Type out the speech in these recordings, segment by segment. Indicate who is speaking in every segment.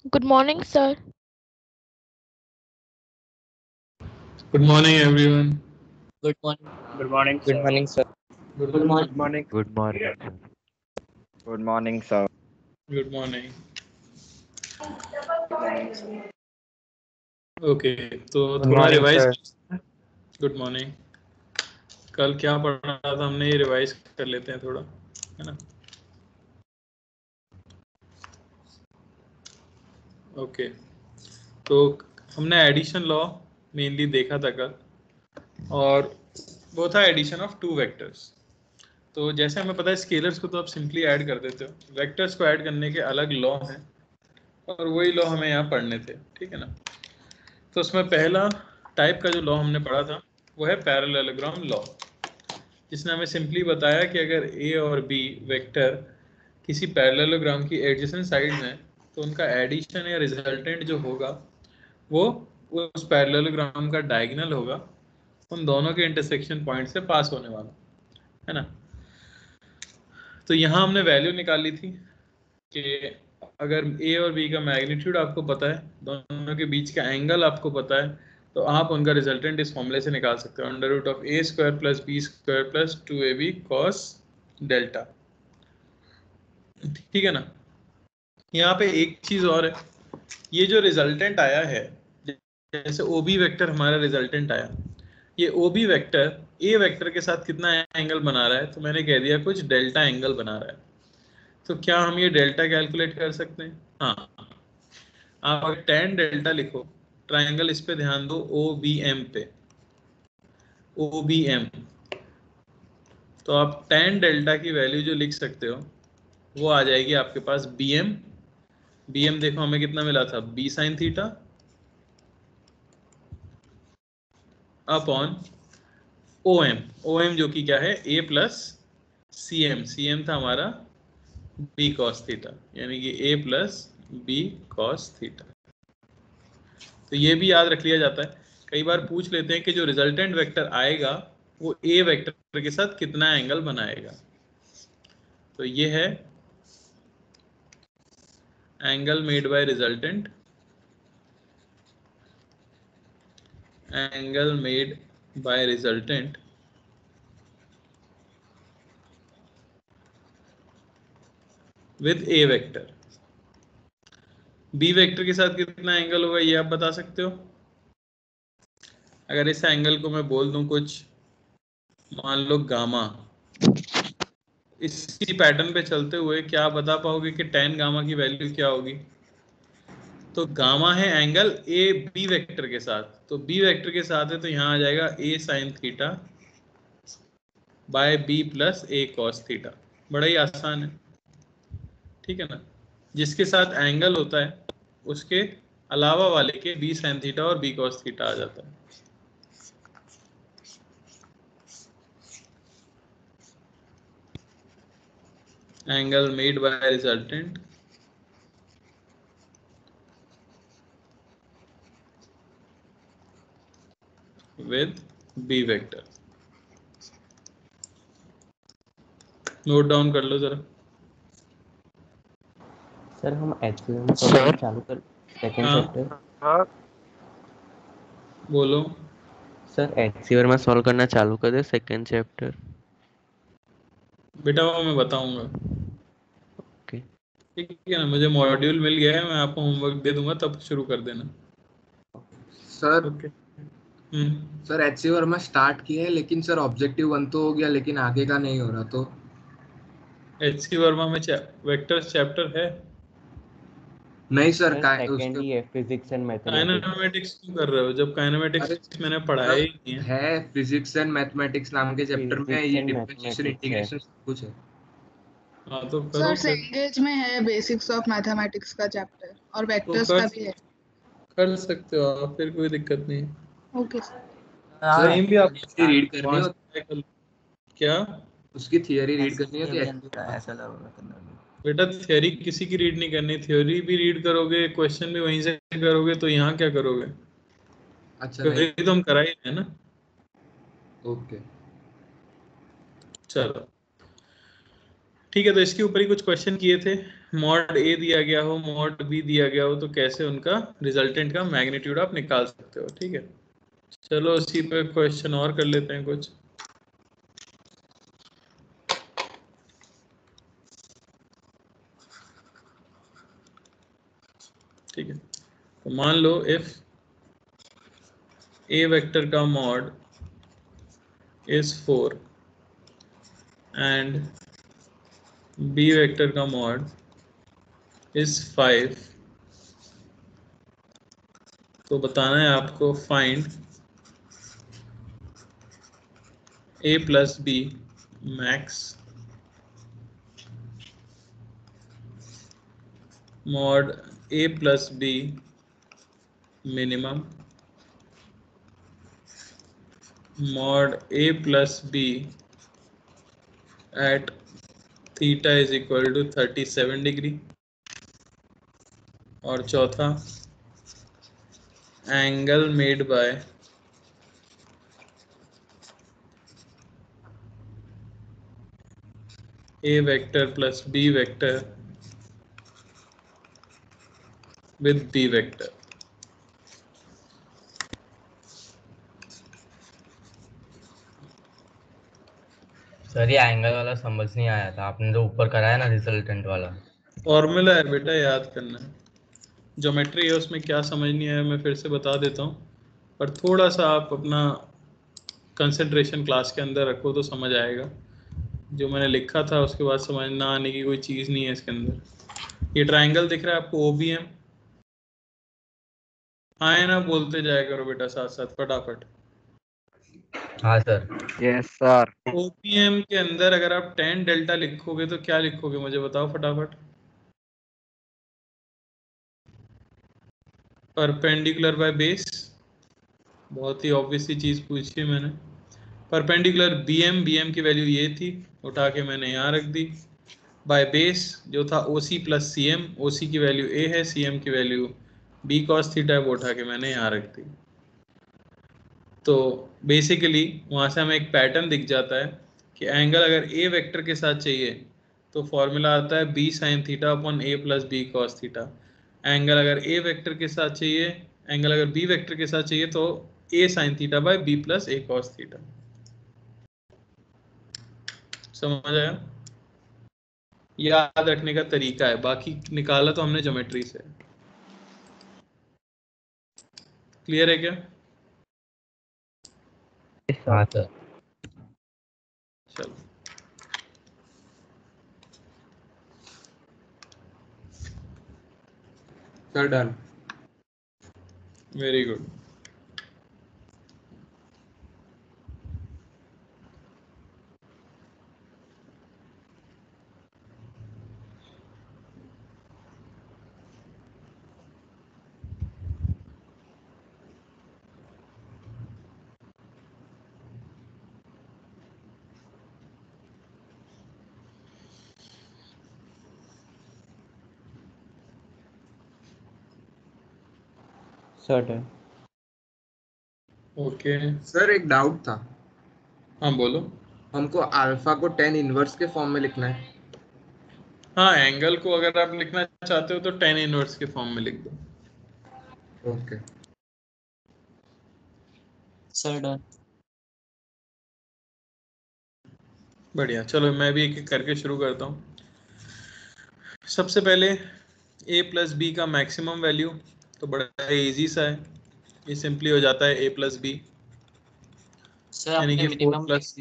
Speaker 1: Good morning, sir.
Speaker 2: Good morning, everyone.
Speaker 3: Good morning.
Speaker 4: Good morning,
Speaker 5: Good
Speaker 4: sir.
Speaker 5: morning, sir.
Speaker 3: Good morning.
Speaker 4: Good morning.
Speaker 6: Good morning, sir.
Speaker 5: Good morning, sir.
Speaker 2: Good morning.
Speaker 4: Good morning, sir.
Speaker 2: Okay, तो
Speaker 5: Good
Speaker 2: थोड़ा
Speaker 5: morning,
Speaker 2: revise.
Speaker 5: sir.
Speaker 2: Good morning. कल क्या पढ़ा था हमने, ये revise कर लेते हैं थोड़ा, है ना। ओके, तो हमने एडिशन लॉ मेनली देखा था कल, और वो था एडिशन ऑफ टू वेक्टर्स। तो जैसे हमें पता है स्केलर्स को तो आप सिंपली ऐड कर देते हो, वेक्टर्स को ऐड करने के अलग लॉ हैं, और वही लॉ हमें यहाँ पढ़ने थे, ठीक है ना। तो उसमें पहला टाइप का जो लॉ हमने पढ़ा था वो है पैरेललोग्राम लॉ, जिसने हमें सिंपली बताया कि अगर ए और बी वेक्टर किसी पैरेललोग्राम की एडजेसेंट साइड्स हैं तो उनका एडिशन या रिजल्टेंट जो होगा वो उस पैरेललोग्राम का डायगोनल होगा, उन दोनों के इंटरसेक्शन पॉइंट से पास होने वाला, है ना। तो यहाँ हमने वैल्यू निकाली थी कि अगर ए और बी का मैग्नीट्यूड आपको पता है, दोनों के बीच का एंगल आपको पता है, तो आप उनका रिजल्टेंट इस फॉर्मूले से निकाल सकते हो, under root of A square plus B square plus 2ab cos delta, ठीक है ना। यहाँ पे एक चीज और है, ये जो रिजल्टेंट आया है, जैसे ओ बी वेक्टर हमारा रिजल्टेंट आया, ये ओ बी वेक्टर ए वेक्टर के साथ कितना एंगल बना रहा है, तो मैंने कह दिया कुछ डेल्टा एंगल बना रहा है। तो क्या हम ये डेल्टा कैलकुलेट कर सकते हैं? हाँ, आप अगर टेन डेल्टा लिखो, ट्राइंगल इस पे ध्यान दो, ओ बी एम पे, ओ बी एम, तो आप टेन डेल्टा की वैल्यू जो लिख सकते हो वो आ जाएगी आपके पास बी एम। बी एम देखो हमें कितना मिला था, B sine theta upon O M, O M जो कि क्या है A plus C M, C M था हमारा बी कॉस थीटा, यानी कि A plus B cos theta. तो ये भी याद रख लिया जाता है, कई बार पूछ लेते हैं कि जो रिजल्टेंट वेक्टर आएगा वो ए वेक्टर के साथ कितना एंगल बनाएगा। तो ये है angle made by resultant, angle made by resultant with a vector. B vector के साथ कितना एंगल होगा ये आप बता सकते हो? अगर इस एंगल को मैं बोल दूं कुछ, मान लो गामा, इसी पैटर्न पे चलते हुए क्या आप बता पाओगे कि tan गामा की वैल्यू क्या होगी? तो गामा है एंगल ए बी वेक्टर के साथ, तो बी वेक्टर के साथ है तो यहाँ आ जाएगा A sine theta by B plus A cos theta. बड़ा ही आसान है, ठीक है ना। जिसके साथ एंगल होता है उसके अलावा वाले के बी साइन थीटा और बी कॉस थीटा आ जाता है। Angle made by resultant with b vector, note down कर लो जरा।
Speaker 3: सर हम HCM में सॉल्व करना चालू कर सेकंड
Speaker 2: हाँ
Speaker 3: चैप्टर।
Speaker 2: बोलो।
Speaker 3: सर HCM में सॉल्व करना चालू कर दे सेकंड चैप्टर।
Speaker 2: बेटा वो मैं बताऊंगा,
Speaker 3: ओके
Speaker 2: ठीक है ना। मुझे मॉड्यूल मिल गया है, मैं आपको होमवर्क दे दूंगा तब शुरू कर देना।
Speaker 7: Sir
Speaker 2: okay.
Speaker 7: Sir HC Verma start किए हैं, लेकिन सर ऑब्जेक्टिव 1 तो हो गया, लेकिन आगे का नहीं हो रहा। तो
Speaker 2: एचसी वर्मा में वेक्टर्स चैप्टर है?
Speaker 7: नहीं सर,
Speaker 3: सर सेकंड ही है, फिजिक्स एंड मैथमेटिक्स।
Speaker 2: काइनेमेटिक्स क्यों कर रहे हो जब
Speaker 7: अरे
Speaker 2: काइनेमेटिक्स मैंने पढ़ाया
Speaker 7: सर
Speaker 2: ही नहीं है?
Speaker 7: है, फिजिक्स एंड मैथमेटिक्स नाम के चैप्टर में
Speaker 3: फिजिक्स
Speaker 7: ये
Speaker 3: एंड
Speaker 7: डिफरेंशिएशन
Speaker 3: मैथमेटिक्स है।
Speaker 7: इंटीग्रेशन सब कुछ है।
Speaker 2: हाँ तो
Speaker 8: सर
Speaker 2: करो फिर।
Speaker 8: सेंगेज में है बेसिक्स ऑफ मैथमेटिक्स का चैप्टर और
Speaker 2: तो
Speaker 8: वेक्टर्स का भी है।
Speaker 2: कर सकते हो आप, फिर कोई दिक्कत नहीं है।
Speaker 8: Okay sir.
Speaker 7: सर
Speaker 2: कहीं भी आप
Speaker 7: उसकी रीड करनी हो,
Speaker 2: क्या
Speaker 7: उसकी थियरी रीड करनी हो
Speaker 5: ऐसा लगा
Speaker 2: बेटा, थ्योरी किसी की रीड नहीं करनी, थ्योरी भी रीड करोगे क्वेश्चन भी वहीं से करोगे तो यहाँ क्या करोगे?
Speaker 7: अच्छा नहीं,
Speaker 2: थ्योरी तो हम करा ही है ना।
Speaker 7: ओके।
Speaker 2: चलो, ठीक है, तो इसके ऊपर ही कुछ क्वेश्चन किए थे। मॉड ए दिया गया हो, मॉड बी दिया गया हो, तो कैसे उनका रिजल्टेंट का मैग्नीट्यूड आप निकाल सकते हो। ठीक है, चलो उसी पे क्वेश्चन और कर लेते हैं कुछ। ठीक है, तो मान लो इफ ए वेक्टर का mod is 4 and b vector का मॉड इज 5, तो बताना है आपको find A plus b max, mod a plus b minimum, mod a plus b at theta is equal to 37 degree, और चौथा angle made bye a vector plus b vector with b vector.
Speaker 1: Sir ये angle वाला समझ नहीं आया था, आपने जो ऊपर कराया ना रिजल्टेंट वाला।
Speaker 2: फॉर्मूला है बेटा, याद करना है। ज्योमेट्री है, उसमें क्या समझ नहीं आया मैं फिर से बता देता हूँ, पर थोड़ा सा आप अपना कंसंट्रेशन क्लास के अंदर रखो तो समझ आएगा। जो मैंने लिखा था उसके बाद समझ ना आने की कोई चीज़ नहीं है इसके अंदर। ये ट्रायंगल दिख रहा है आपको OBM, हाँ है ना, बोलते जाया करो बेटा साथ साथ फटाफट।
Speaker 1: हाँ सर।
Speaker 5: Yes, sir.
Speaker 2: OPM के अंदर अगर आप tan डेल्टा लिखोगे तो क्या लिखोगे, मुझे बताओ फटाफट। परपेंडिकुलर बाय बेस, बहुत ही ऑब्वियसली चीज़ पूछी है मैंने। परपेंडिकुलर BM की वैल्यू ये थी, उठा के मैंने यहाँ रख दी। बाय बेस जो था OC प्लस CM, OC की वैल्यू A है, CM की वैल्यू B cos थीटा है, वो उठा के मैंने यहाँ रख दी। तो बेसिकली वहाँ से हमें एक पैटर्न दिख जाता है कि एंगल अगर A वेक्टर के साथ चाहिए तो फॉर्मूला आता है B sign theta upon A plus B cos theta. Angle अगर A वेक्टर के साथ चाहिए, एंगल अगर B वेक्टर के साथ चाहिए तो A sign theta bye B plus A cos theta. समझ आया? याद रखने का तरीका है, बाकी निकाला तो हमने ज्योमेट्री से। क्लियर है क्या?
Speaker 1: हाँ सर।
Speaker 2: चलो
Speaker 7: sir done.
Speaker 2: Very good.
Speaker 3: Certain.
Speaker 2: Okay,
Speaker 7: sir एक डाउट था,
Speaker 2: हाँ बोलो।
Speaker 7: हमको अल्फा को tan इनवर्स के फॉर्म में लिखना है।
Speaker 2: हाँ, एंगल को अगर आप लिखना चाहते हो तो tan इनवर्स के फॉर्म में लिख दो।
Speaker 7: Okay
Speaker 4: sir done.
Speaker 2: बढ़िया, चलो मैं भी एक एक करके शुरू करता हूँ। सबसे पहले a प्लस बी का मैक्सिमम वैल्यू, तो बड़ा इजी सा है, ये सिंपली हो जाता है a प्लस बी,
Speaker 4: सर
Speaker 2: यानी
Speaker 4: आपने
Speaker 2: कि 4
Speaker 4: मिनिमम
Speaker 2: प्लस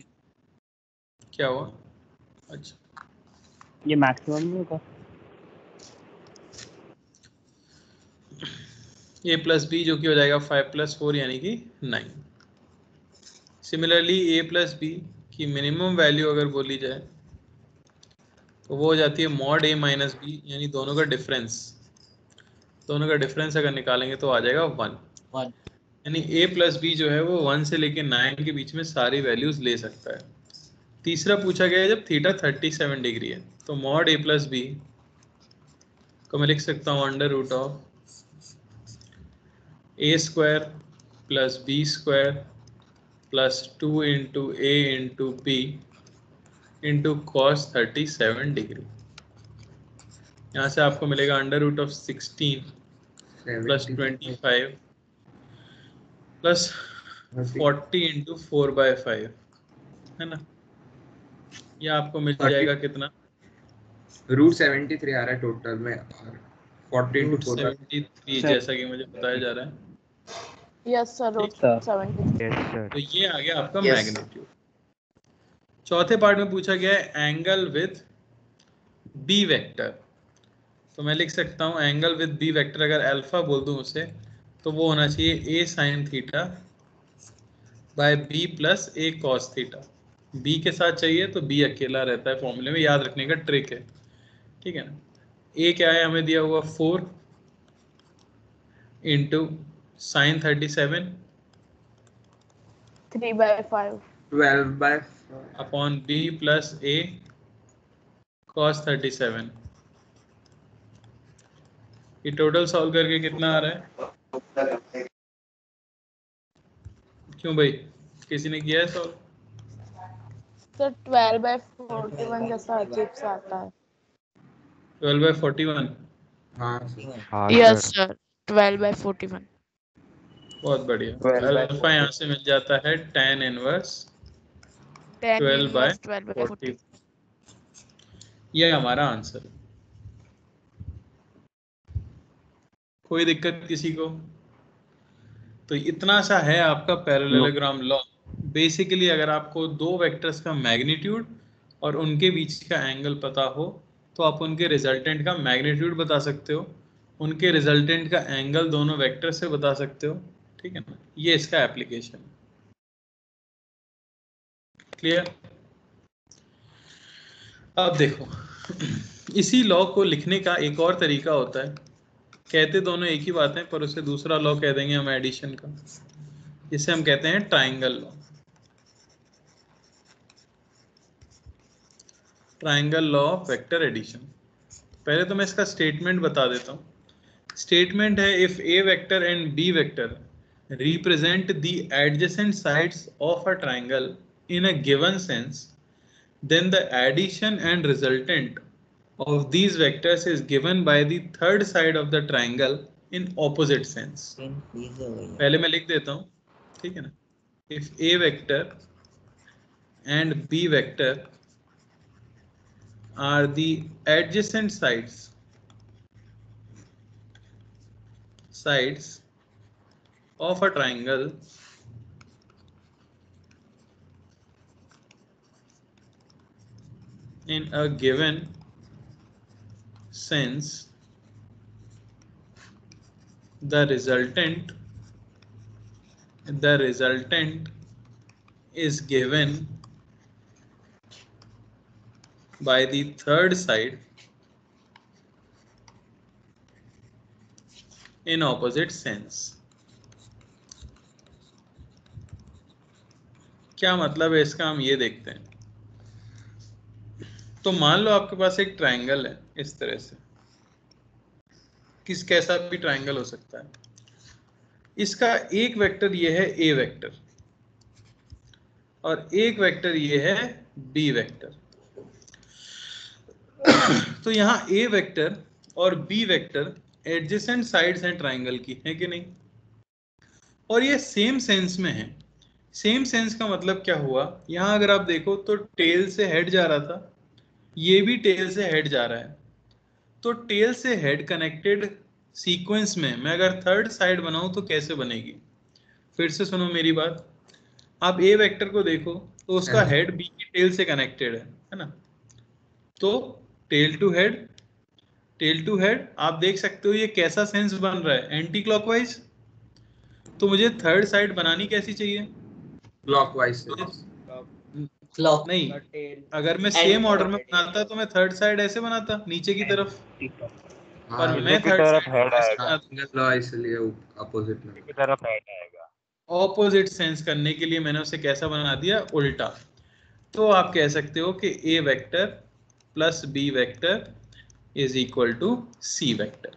Speaker 2: क्या हुआ। अच्छा,
Speaker 6: ये मैक्सिमम नहीं होगा।
Speaker 2: a प्लस बी जो कि हो जाएगा 5 प्लस 4 यानी कि 9। सिमिलरली a प्लस बी की मिनिमम वैल्यू अगर बोली जाए तो वो हो जाती है मॉड a माइनस बी, यानी दोनों का डिफरेंस। दोनों का डिफरेंस अगर निकालेंगे तो आ जाएगा 1,
Speaker 4: 1।
Speaker 2: यानी a प्लस बी जो है वो 1 से लेके 9 के बीच में सारी वैल्यूज ले सकता है। तीसरा पूछा गया है जब थीटा 37 डिग्री है, तो मॉड a प्लस बी को मैं लिख सकता हूँ under root of a square plus b square plus 2 into a into b into cos 37 degree. यहाँ से आपको मिलेगा under root of 16 plus 25 plus 40 into 4/5 है ना। ये आपको मिल जाएगा कितना?
Speaker 7: रूट 73 आ रहा है टोटल में, और 40
Speaker 2: रूट
Speaker 7: into 4
Speaker 2: 73 जैसा कि मुझे बताया जा रहा है।
Speaker 9: Yes sir, root
Speaker 6: sir.
Speaker 9: 73।
Speaker 3: Yes sir.
Speaker 2: तो ये आ गया आपका
Speaker 7: Yes.
Speaker 2: मैग्नीट्यूड। चौथे पार्ट में पूछा गया है एंगल विद बी वेक्टर। तो मैं लिख सकता हूँ एंगल विद बी वेक्टर, अगर अल्फा बोल दूं उसे, तो वो होना चाहिए a sin theta by b plus a cos theta. b के साथ चाहिए तो b अकेला रहता है फॉर्मूले में, याद रखने का ट्रिक है, ठीक है ना। a क्या है हमें दिया हुआ 4 into sine 37
Speaker 9: 3/5
Speaker 7: 12/4
Speaker 2: upon b plus a cos 37। ये टोटल सॉल्व करके कितना आ रहा है? क्यों भाई, किसी ने किया है सॉल्व?
Speaker 9: सर 12/41 जैसा अजीब सा आता है।
Speaker 2: 12/41।
Speaker 7: हाँ सर।
Speaker 3: हाँ
Speaker 9: यस
Speaker 3: सर।
Speaker 9: सर, 12/41।
Speaker 2: बहुत बढ़िया।
Speaker 5: 12/40
Speaker 2: अल्फा यहाँ से मिल जाता है tan इनवर्स
Speaker 9: 10
Speaker 2: 12/40।
Speaker 9: 12/40।
Speaker 2: ये हमारा आंसर। कोई दिक्कत किसी को? तो इतना सा है आपका पैरेललोग्राम लॉ। बेसिकली अगर आपको दो वेक्टर्स का मैग्नीट्यूड और उनके बीच का एंगल पता हो तो आप उनके रिजल्टेंट का मैग्नीट्यूड बता सकते हो, उनके रिजल्टेंट का एंगल दोनों वेक्टर से बता सकते हो, ठीक है ना। ये इसका एप्लीकेशन। क्लियर? अब देखो, इसी लॉ को लिखने का एक और तरीका होता है। कहते दोनों एक ही बात है पर उसे दूसरा लॉ कह देंगे हम एडिशन का। इसे हम कहते हैं triangle law. Triangle law of vector addition. पहले तो मैं इसका स्टेटमेंट बता देता हूँ। स्टेटमेंट है if a vector and b vector represent the adjacent sides of a triangle in a given sense, then the addition and resultant of these vectors is given by the third side of the triangle in opposite sense. पहले मैं लिख देता हूँ, ठीक है ना। If a vector and b vector are the adjacent sides of a triangle in a given sense, the resultant is given by the third side in opposite sense। क्या मतलब है इसका, हम ये देखते हैं। तो मान लो आपके पास एक ट्रायंगल है इस तरह से, कैसा भी ट्रायंगल हो सकता है। इसका एक वेक्टर ये है ए वेक्टर और एक वेक्टर ये है बी वेक्टर। तो यहाँ ए वेक्टर और बी वेक्टर एडजेसेंट साइड्स हैं ट्रायंगल की, है कि नहीं? और ये सेम सेंस में है। सेम सेंस का मतलब क्या हुआ, यहाँ अगर आप देखो तो टेल से हेड जा रहा था, ये भी टेल से हेड जा रहा है। तो टेल से हेड कनेक्टेड सीक्वेंस में मैं अगर थर्ड साइड बनाऊं तो कैसे बनेगी? फिर से सुनो मेरी बात। आप ए वेक्टर को देखो तो उसका हेड बी की टेल से कनेक्टेड है ना। तो टेल टू हेड आप देख सकते हो ये कैसा सेंस बन रहा है, एंटी क्लॉकवाइज। तो मुझे थर्ड साइड बनानी कैसी चाहिए?
Speaker 7: क्लॉकवाइज।
Speaker 4: क्लॉक
Speaker 2: नहीं, अगर मैं सेम ऑर्डर में बनाता तो मैं थर्ड साइड ऐसे बनाता, नीचे की तरफ। पर मैं थर्ड साइड
Speaker 7: लॉ इसलिए अपोजिट में
Speaker 5: की तरफ हेड आएगा।
Speaker 2: ऑपोजिट सेंस करने के लिए मैंने उसे कैसा बना दिया, उल्टा। तो आप कह सकते हो कि A vector plus B vector is equal to C vector.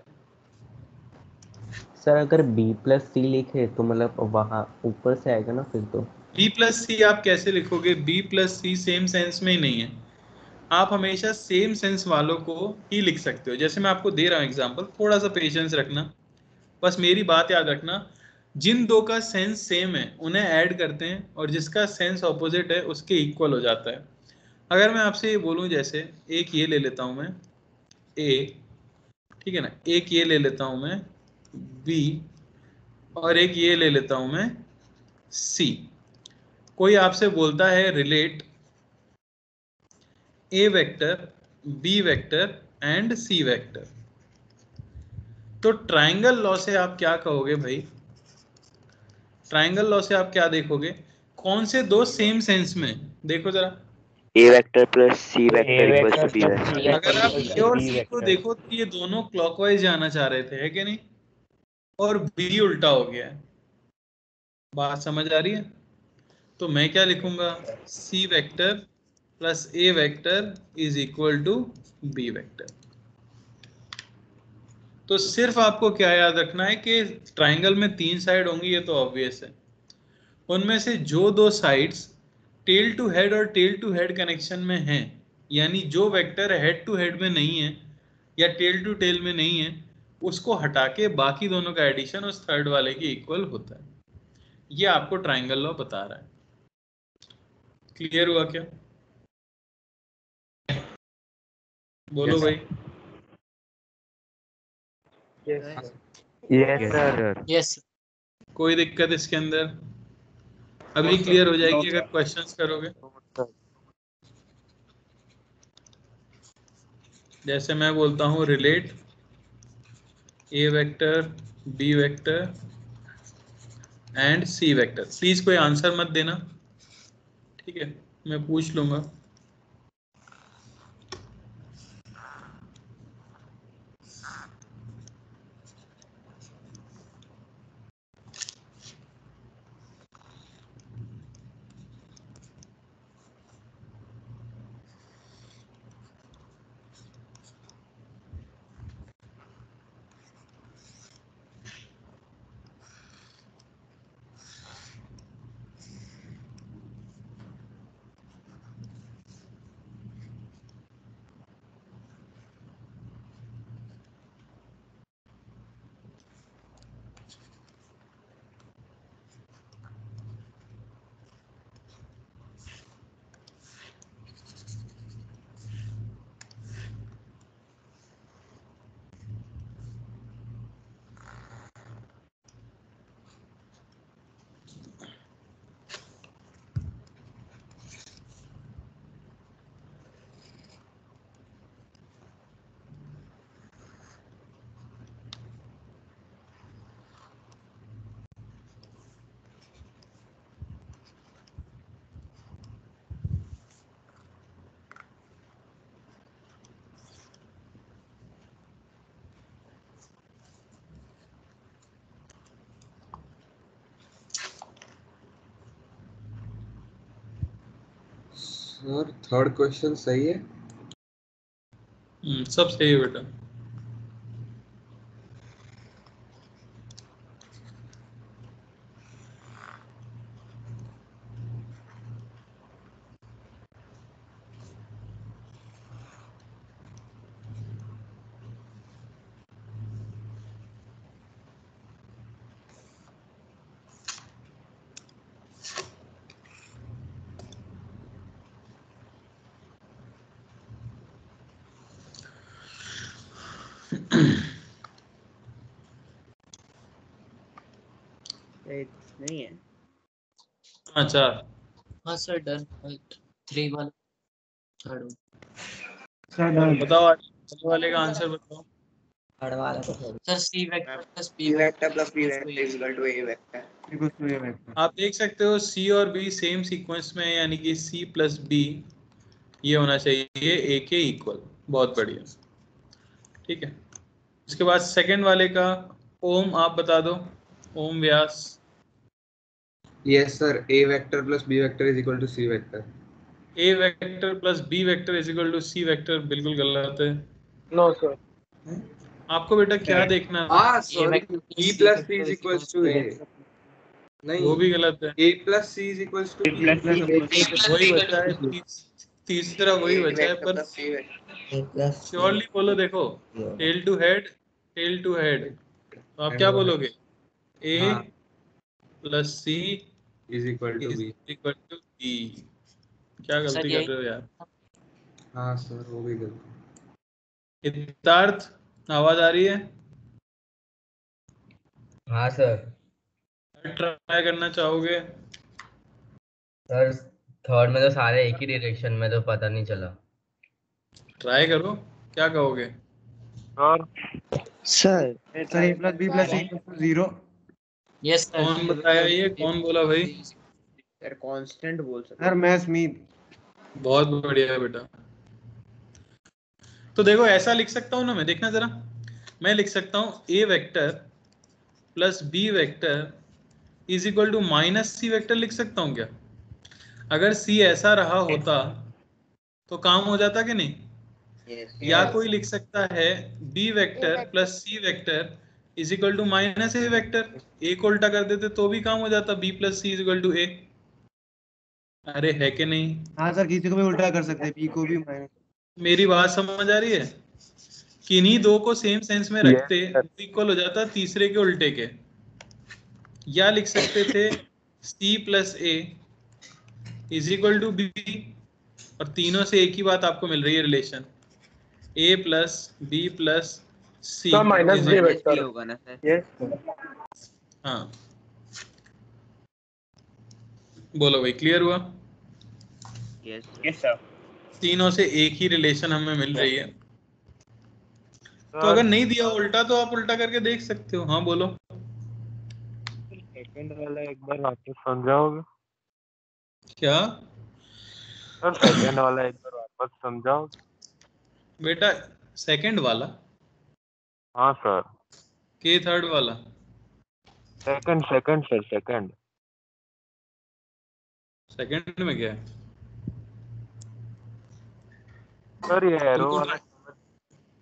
Speaker 3: Sir अगर b प्लस सी लिखे तो मतलब वहाँ ऊपर से आएगा ना फिर तो।
Speaker 2: बी प्लस सी आप कैसे लिखोगे? बी प्लस सी सेम सेंस में ही नहीं है। आप हमेशा सेम सेंस वालों को ही लिख सकते हो। जैसे मैं आपको दे रहा हूँ एग्जांपल, थोड़ा सा पेशेंस रखना, बस मेरी बात याद रखना। जिन दो का सेंस सेम है उन्हें ऐड करते हैं और जिसका सेंस ऑपोजिट है उसके इक्वल हो जाता है। अगर मैं आपसे ये बोलूं, जैसे एक ये ले लेता हूं मैं ए, ठीक है ना, एक ये ले लेता हूं मैं बी, और एक ये ले लेता हूं मैं सी। कोई आपसे बोलता है relate a vector, b vector and c vector, तो ट्राइंगल लॉ से आप क्या कहोगे भाई? ट्राइंगल लॉ से आप क्या देखोगे? कौन से दो सेम सेंस में? देखो जरा,
Speaker 3: A vector plus C vector equals to B vector.
Speaker 2: अगर आप ए और सी को देखो तो ये दोनों क्लॉकवाइज जाना चाह रहे थे, है कि नहीं? और बी उल्टा हो गया है। बात समझ आ रही है? तो मैं क्या लिखूंगा? C vector plus A vector is equal to B vector. तो सिर्फ आपको क्या याद रखना है कि ट्राइंगल में 3 साइड होंगी, ये तो ऑब्वियस है। उनमें से जो 2 साइड्स टेल टू हेड और टेल टू हेड कनेक्शन में हैं, यानी जो वेक्टर हेड टू हेड में नहीं है या टेल टू टेल में नहीं है, उसको हटा के बाकी दोनों का एडिशन उस थर्ड वाले के इक्वल होता है। ये आपको ट्राइंगल लॉ बता रहा है। क्लियर हुआ क्या? बोलो भाई।
Speaker 3: Yes sir.
Speaker 4: Yes.
Speaker 2: कोई दिक्कत इसके अंदर? अभी क्लियर हो जाएगी अगर क्वेश्चंस करोगे। जैसे मैं बोलता हूँ relate a vector, b vector and c vector, please कोई आंसर मत देना, ठीक है? मैं पूछ लूंगा।
Speaker 7: सर थर्ड क्वेश्चन सही है?
Speaker 2: सब सही है बेटा।
Speaker 6: नहीं है।
Speaker 2: हाँ 4।
Speaker 4: हाँ सर डन। 3 1 थर्ड
Speaker 2: बताओ आज वाले का आंसर बताओ।
Speaker 4: थर्ड वाला sir C vector plus
Speaker 5: B vector plus B vector is equal to A vector.
Speaker 2: आप देख सकते हो सी और बी सेम सीक्वेंस में है, यानी कि सी प्लस बी ये होना चाहिए ए के इक्वल। बहुत बढ़िया, ठीक है। उसके बाद सेकंड वाले का ओम आप बता दो, Om Vyas.
Speaker 7: Yes sir, A vector plus B vector is equal to C vector.
Speaker 2: A vector plus B vector is equal to C vector बिल्कुल गलत है।
Speaker 6: No sir.
Speaker 2: आपको बेटा क्या देखना है?
Speaker 7: हाँ sorry, B plus C is equal to A. नहीं,
Speaker 2: वो भी गलत है।
Speaker 7: A plus C is equal to B.
Speaker 2: वही बचा है तीसरा वही बचा है, पर श्योरली बोलो। देखो, tail to head, tail to head, तो आप क्या बोलोगे? A plus C
Speaker 7: is equal to B.
Speaker 2: क्या गलती कर रहे हो यार?
Speaker 7: हाँ सर, वो भी गलती।
Speaker 2: हितार्थ, आवाज आ रही है?
Speaker 1: हाँ सर।
Speaker 2: ट्राई करना चाहोगे?
Speaker 1: सर थर्ड में तो सारे एक ही डायरेक्शन में, तो पता नहीं चला।
Speaker 2: ट्राई करो, क्या कहोगे?
Speaker 5: Sir a plus B plus c equal to 0।
Speaker 4: Yes sir.
Speaker 2: कौन बताया ये? कौन बोला भाई?
Speaker 5: सर कांस्टेंट बोल सकते सर, मैं स्मिथ।
Speaker 2: बहुत बढ़िया बेटा। तो देखो, ऐसा लिख सकता हूं ना मैं, देखना जरा। मैं लिख सकता हूं A vector plus B vector is equal to minus C vector, लिख सकता हूं क्या? अगर सी ऐसा रहा होता तो काम हो जाता कि नहीं? या कोई लिख सकता है B vector plus C vector is equal to minus A vector, A को उल्टा कर देते तो भी काम हो जाता, B plus C is equal to A. अरे है कि नहीं?
Speaker 5: हाँ सर, किसी को भी उल्टा कर सकते हैं, पी को भी माइनस।
Speaker 2: मेरी बात समझ आ रही है? किन्हीं दो को सेम सेंस में रखते इक्वल हो जाता तीसरे के उल्टे के। या लिख सकते थे c plus a is equal to b, और तीनों से एक ही बात आपको मिल रही है, रिलेशन ए प्लस बी प्लस सी
Speaker 5: माइनस बी वेक्टर होगा ना सर? यस।
Speaker 2: हाँ, बोलो भाई, क्लियर हुआ?
Speaker 6: Yes sir.
Speaker 2: तीनों से एक ही रिलेशन हमें मिल रही है। तो अगर नहीं दिया उल्टा तो आप उल्टा करके देख सकते हो। हाँ बोलो।
Speaker 10: सेकंड वाला एक बार वापस समझाओगे?
Speaker 2: क्या
Speaker 10: सर सेकंड वाला एक बार वापस समझाओगे?
Speaker 2: बेटा? सेकंड वाला?
Speaker 10: हाँ सर।
Speaker 2: के थर्ड वाला?
Speaker 10: Second second sir, second.
Speaker 2: Second में क्या है
Speaker 10: सर ये एरो
Speaker 2: तुमको?
Speaker 10: वाला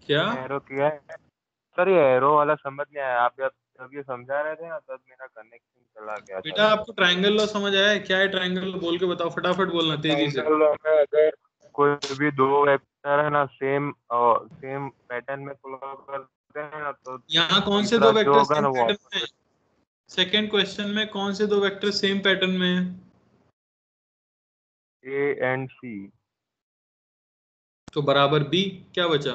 Speaker 2: क्या
Speaker 10: एरो किया है सर, ये एरो वाला समझ नहीं आया। आप जब ये समझा रहे थे ना, तब मेरा कनेक्शन चला गया
Speaker 2: बेटा?
Speaker 10: था।
Speaker 2: आपको ट्रायंगल लॉ समझ आया है? क्या है ट्रायंगल लॉ, बोल के बताओ, फटाफट बोलना तेजी से।
Speaker 10: ट्रायंगल लॉ में अगर कोई भी दो वेक्टर है ना, सेम सेम पैटर्न में फॉलो करते हैं ना, तो
Speaker 2: यहाँ कौन से
Speaker 10: तीसरा
Speaker 2: दो
Speaker 10: जो
Speaker 2: वेक्टर
Speaker 10: होगा
Speaker 2: सेम
Speaker 10: ना वो
Speaker 2: पैटर्न में है? सेकंड क्वेश्चन में कौन से दो वेक्टर सेम पैटर्न में है?
Speaker 10: ए एंड सी।
Speaker 2: तो बराबर बी, क्या बचा?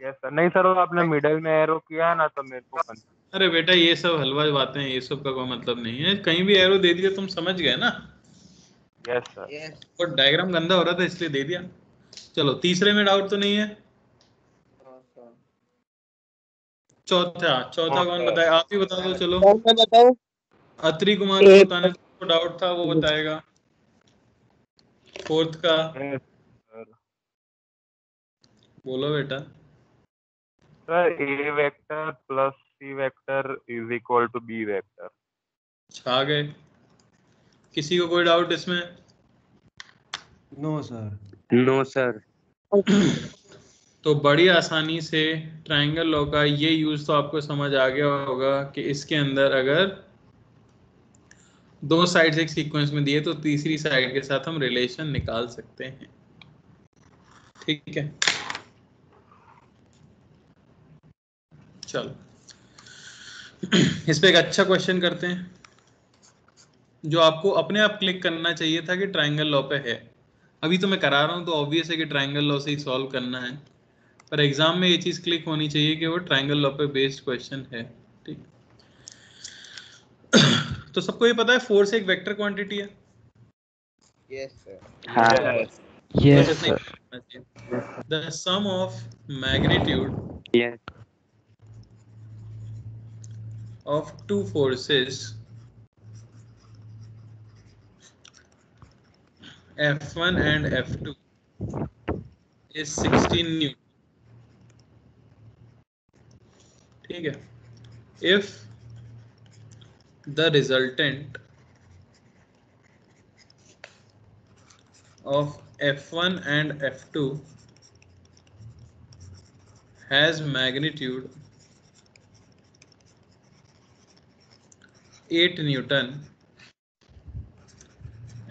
Speaker 10: Yes sir. नहीं सर, वो आपने मिडिल में एरो किया ना, तो मेरे को
Speaker 2: अरे बेटा, ये सब हलवा बातें हैं, ये सब का कोई मतलब नहीं है। कहीं भी एरो दे दिया, तुम समझ गए ना?
Speaker 10: Yes sir.
Speaker 2: और डायग्राम गंदा हो रहा था इसलिए दे दिया। चलो, तीसरे में डाउट तो नहीं है? चौथा चौथा कौन बताएगा? आप ही बता दो। चलो,
Speaker 9: बताओ।
Speaker 2: अत्रि कुमार को बताने को डाउट था, वो बताएगा। फोर्थ का बोलो बेटा।
Speaker 10: Sir A vector plus C vector is equal to B vector.
Speaker 2: छा गए। किसी को कोई डाउट इसमें?
Speaker 5: No sir.
Speaker 3: No sir.
Speaker 2: तो बड़ी आसानी से ट्रायंगल लॉ का ये यूज तो आपको समझ आ गया होगा कि इसके अंदर अगर दो साइड्स एक सीक्वेंस में दिए तो तीसरी साइड के साथ हम रिलेशन निकाल सकते हैं। ठीक है, चलो इस पे एक अच्छा क्वेश्चन करते हैं जो आपको अपने आप क्लिक करना चाहिए था कि ट्रायंगल लॉ पे है। अभी तो मैं करा रहा हूं तो ऑब्वियस है कि ट्रायंगल लॉ से ही सॉल्व करना है, पर एग्जाम में ये चीज क्लिक होनी चाहिए कि वो ट्रायंगल लॉ पे बेस्ड क्वेश्चन है। ठीक, तो सबको ये पता है फोर्स एक वेक्टर क्वांटिटी है।
Speaker 5: Yes sir.
Speaker 3: हाँ।
Speaker 2: Yes sir. The sum of magnitude
Speaker 3: yes.
Speaker 2: of two forces F1 and F2 is 16 Newton. ठीक है, if the resultant of F1 and F2 has magnitude 8 Newton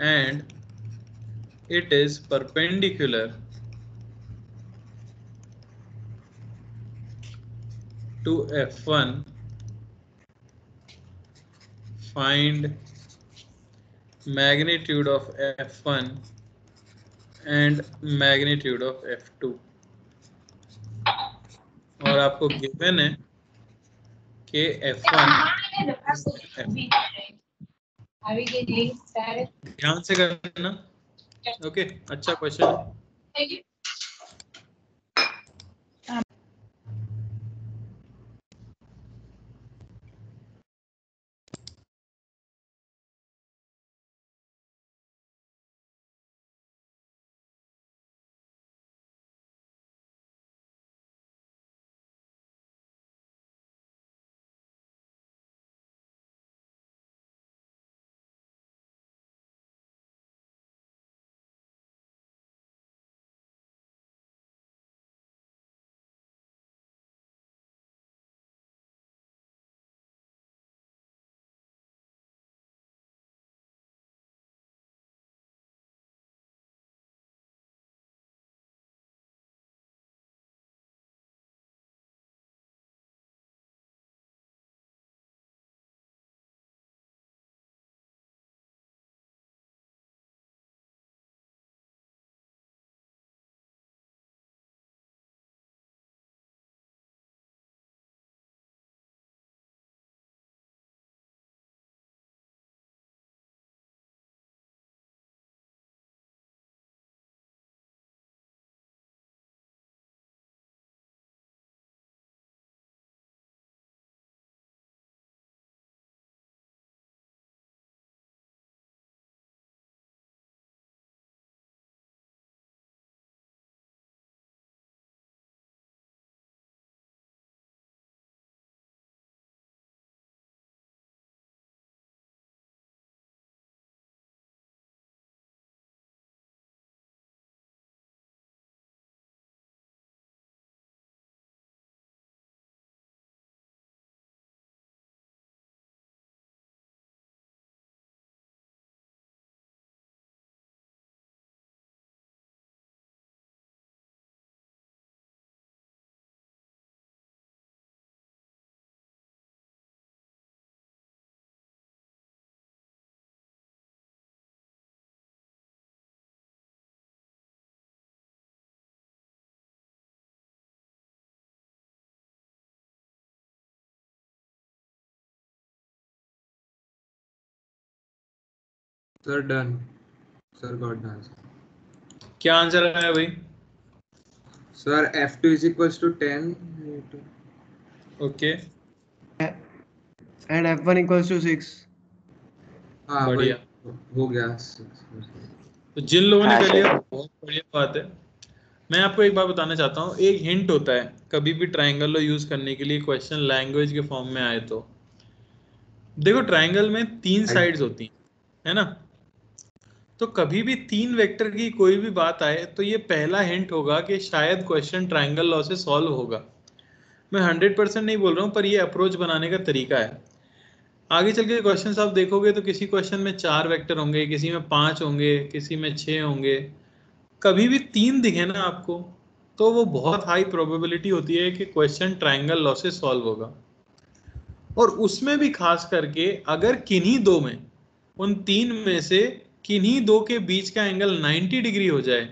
Speaker 2: and it is perpendicular to F1, find magnitude of F1 and magnitude of F2। और आपको given है कि F1 ध्यान से करना। Okay, अच्छा क्वेश्चन है।
Speaker 7: Sir done, sir got the answer.
Speaker 2: क्या आंसर आया भाई?
Speaker 7: Sir F2 is equals to 10
Speaker 2: okay,
Speaker 5: and F1 equals to 6।
Speaker 7: हाँ वही
Speaker 2: बढ़िया।
Speaker 7: हो गया।
Speaker 2: तो जिन लोगों ने कर लिया बहुत बढ़िया बात है। मैं आपको एक बात बताना चाहता हूँ, एक हिंट होता है कभी भी ट्रायंगल लो यूज करने के लिए, क्वेश्चन लैंग्वेज के फॉर्म में आए तो। देखो ट्रायंगल में 3 साइड्स होती हैं, है ना? तो कभी भी 3 वेक्टर की कोई भी बात आए तो ये पहला हिंट होगा कि शायद क्वेश्चन ट्रायंगल लॉ से सॉल्व होगा। मैं 100% नहीं बोल रहा हूँ, पर ये अप्रोच बनाने का तरीका है। आगे चल के क्वेश्चन आप देखोगे तो किसी क्वेश्चन में 4 वेक्टर होंगे, किसी में 5 होंगे, किसी में 6 होंगे। कभी भी 3 दिखे ना आपको तो वो बहुत हाई प्रोबेबिलिटी होती है कि क्वेश्चन ट्रायंगल लॉ से सॉल्व होगा। और उसमें भी खास करके अगर किन्हीं दो में, उन 3 में से किन्हीं दो के बीच का एंगल 90 डिग्री हो जाए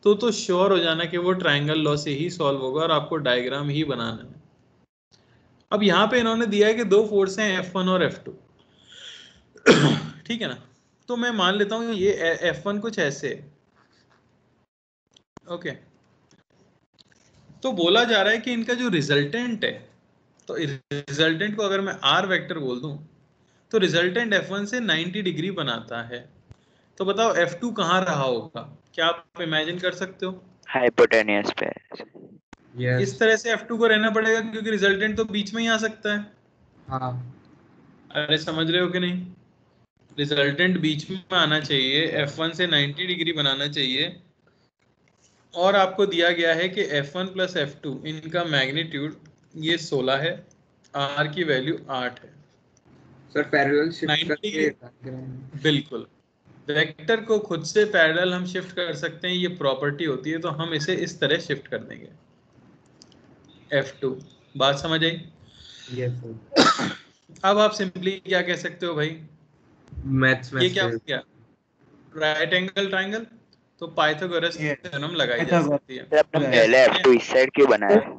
Speaker 2: तो श्योर हो जाना कि वो ट्रायंगल लॉ से ही सॉल्व होगा और आपको डायग्राम ही बनाना है। अब यहाँ पे इन्होंने दिया है कि 2 फोर्स हैं F1 और F2, ठीक है ना? तो मैं मान लेता हूँ ये F1 कुछ ऐसे, ओके। तो बोला जा रहा है कि इनका जो रिजल्टेंट है, तो रिजल्टेंट को अगर मैं R वेक्टर बोल दूं तो रिजल्टेंट F1 से 90 डिग्री बनाता है। तो बताओ F2 कहाँ रहा होगा? क्या आप इमेजिन कर सकते हो?
Speaker 6: हाइपोटेनियस पे।
Speaker 7: Yes.
Speaker 2: इस तरह से F2 को रहना पड़ेगा क्योंकि रिजल्टेंट तो बीच में ही आ सकता है।
Speaker 7: हाँ
Speaker 2: अरे समझ रहे हो कि नहीं? रिजल्टेंट बीच में आना चाहिए, F1 से 90 डिग्री बनाना चाहिए। और आपको दिया गया है कि F1 प्लस F2 इनका मैग्नीट्यूड ये 16 है, R की वैल्यू 8 है।
Speaker 7: सर पैरेलल शिफ्ट
Speaker 2: 90
Speaker 7: करके
Speaker 2: बिल्कुल वेक्टर को खुद से पैरेलल हम शिफ्ट कर सकते हैं, ये प्रॉपर्टी होती है, तो हम इसे इस तरह शिफ्ट कर देंगे F2। बात समझ आई?
Speaker 7: Yes sir.
Speaker 2: अब आप सिंपली क्या कह सकते हो भाई,
Speaker 7: मैथ्स में
Speaker 2: ये क्या हो गया, राइट एंगल ट्रायंगल, तो पाइथागोरस थ्योरम लगाई जा सकती है।
Speaker 6: आपने पहले F2 इस साइड क्यों बनाया है?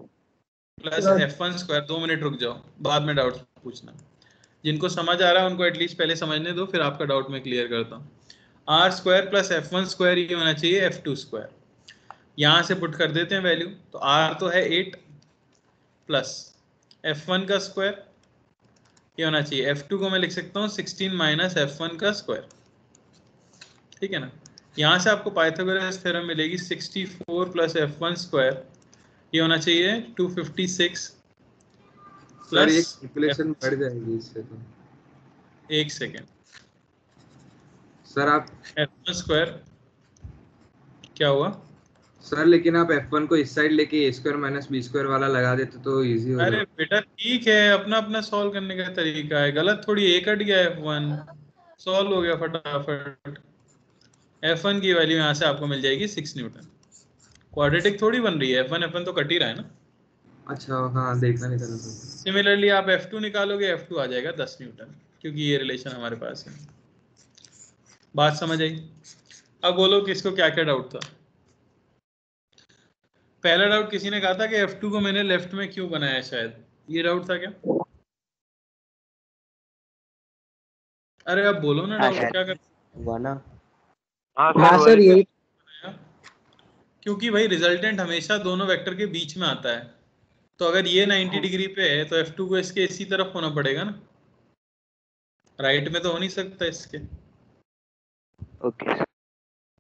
Speaker 2: प्लस F1 स्क्वायर, 2 मिनट रुक जाओ, बाद में डाउट पूछना। जिनको समझ आ रहा है उनको एटलीस्ट पहले समझने दो, फिर आपका डाउट मैं क्लियर करता हूँ। Are square plus F1 square ये होना चाहिए F2 स्क्वायर। यहाँ से पुट कर देते हैं वैल्यू, तो R तो है 8 प्लस F1 का स्क्वायर ये होना चाहिए, F2 को मैं लिख सकता हूँ 16 माइनस F1 का स्क्वायर, ठीक है ना। यहाँ से आपको पाइथागोरस थ्योरम मिलेगी 64 प्लस F1 स्क्वायर ये होना चाहिए 256
Speaker 7: सर ये
Speaker 2: प्लस
Speaker 7: कैलकुलेशन बढ़ जाएगी इससे तो।
Speaker 2: एक सेकेंड
Speaker 7: सर आप
Speaker 2: F1 स्क्वायर क्या हुआ
Speaker 7: सर, लेकिन आप F1 को इस साइड लेके a square minus b square वाला लगा देते तो इजी हो
Speaker 2: अरे
Speaker 7: जाता।
Speaker 2: बेटा ठीक है, अपना अपना सॉल्व करने का तरीका है, गलत थोड़ी, ए कट गया F1 सॉल्व हो गया फटाफट। F1 की वैल्यू यहाँ से आपको मिल जाएगी 6 न्यूटन। क्वाड्रेटिक थोड़ी बन रही है, F1 तो कट ही रहा है ना।
Speaker 7: अच्छा हाँ, देखना नहीं था।
Speaker 2: सिमिलरली आप F2 निकालोगे, F2 आ जाएगा 10 न्यूटन, क्योंकि ये रिलेशन हमारे पास है। बात समझ आई? अब बोलो किसको क्या क्या डाउट था। पहला डाउट किसी ने कहा था कि F2 को मैंने लेफ्ट में क्यों बनाया, शायद ये डाउट था क्या? अरे अब बोलो ना, डाउट क्या कर
Speaker 3: हुआ ना?
Speaker 10: हाँ सर
Speaker 5: यही
Speaker 2: क्योंकि भाई रिजल्टेंट हमेशा दोनों वेक्टर के बीच में आता है, तो अगर ये 90 डिग्री पे है तो F2 को इसके इसी तरफ होना पड़ेगा ना, राइट में तो हो नहीं सकता इसके।
Speaker 6: ओके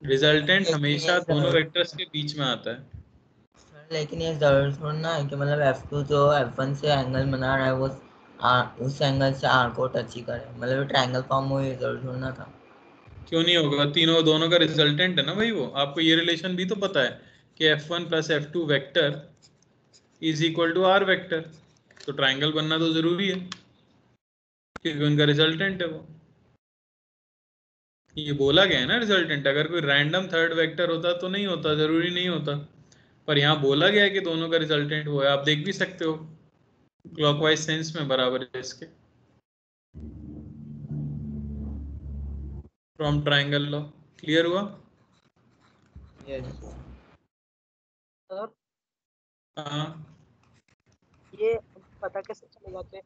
Speaker 2: रिजल्टेंट हमेशा दोनों वेक्टर्स के बीच में आता है।
Speaker 4: लेकिन ये जरूर थोड़ा है कि मतलब F2 जो F1 से एंगल बना रहा है वो उस एंगल से R को टच ही करे, मतलब ट्रायंगल फॉर्म हो, ये जरूर थोड़ा था।
Speaker 2: क्यों नहीं होगा, तीनों दोनों का रिजल्टेंट है ना भाई वो। आपको ये रिलेशन भी तो पता है कि F1 plus F2 vector is equal to R vector, तो ट्रायंगल बनना तो जरूरी है क्योंकि उनका रिजल्टेंट है वो। ये बोला गया है ना रिजल्टेंट, अगर कोई रैंडम थर्ड वेक्टर होता तो नहीं होता, जरूरी नहीं होता, पर यहाँ बोला गया है कि दोनों का रिजल्टेंट वो है। आप देख भी सकते हो क्लॉकवाइज सेंस में बराबर है इसके, फ्रॉम ट्रायंगल लॉ। क्लियर हुआ?
Speaker 5: सर
Speaker 2: हाँ
Speaker 5: ये पता कैसे चलेगा कि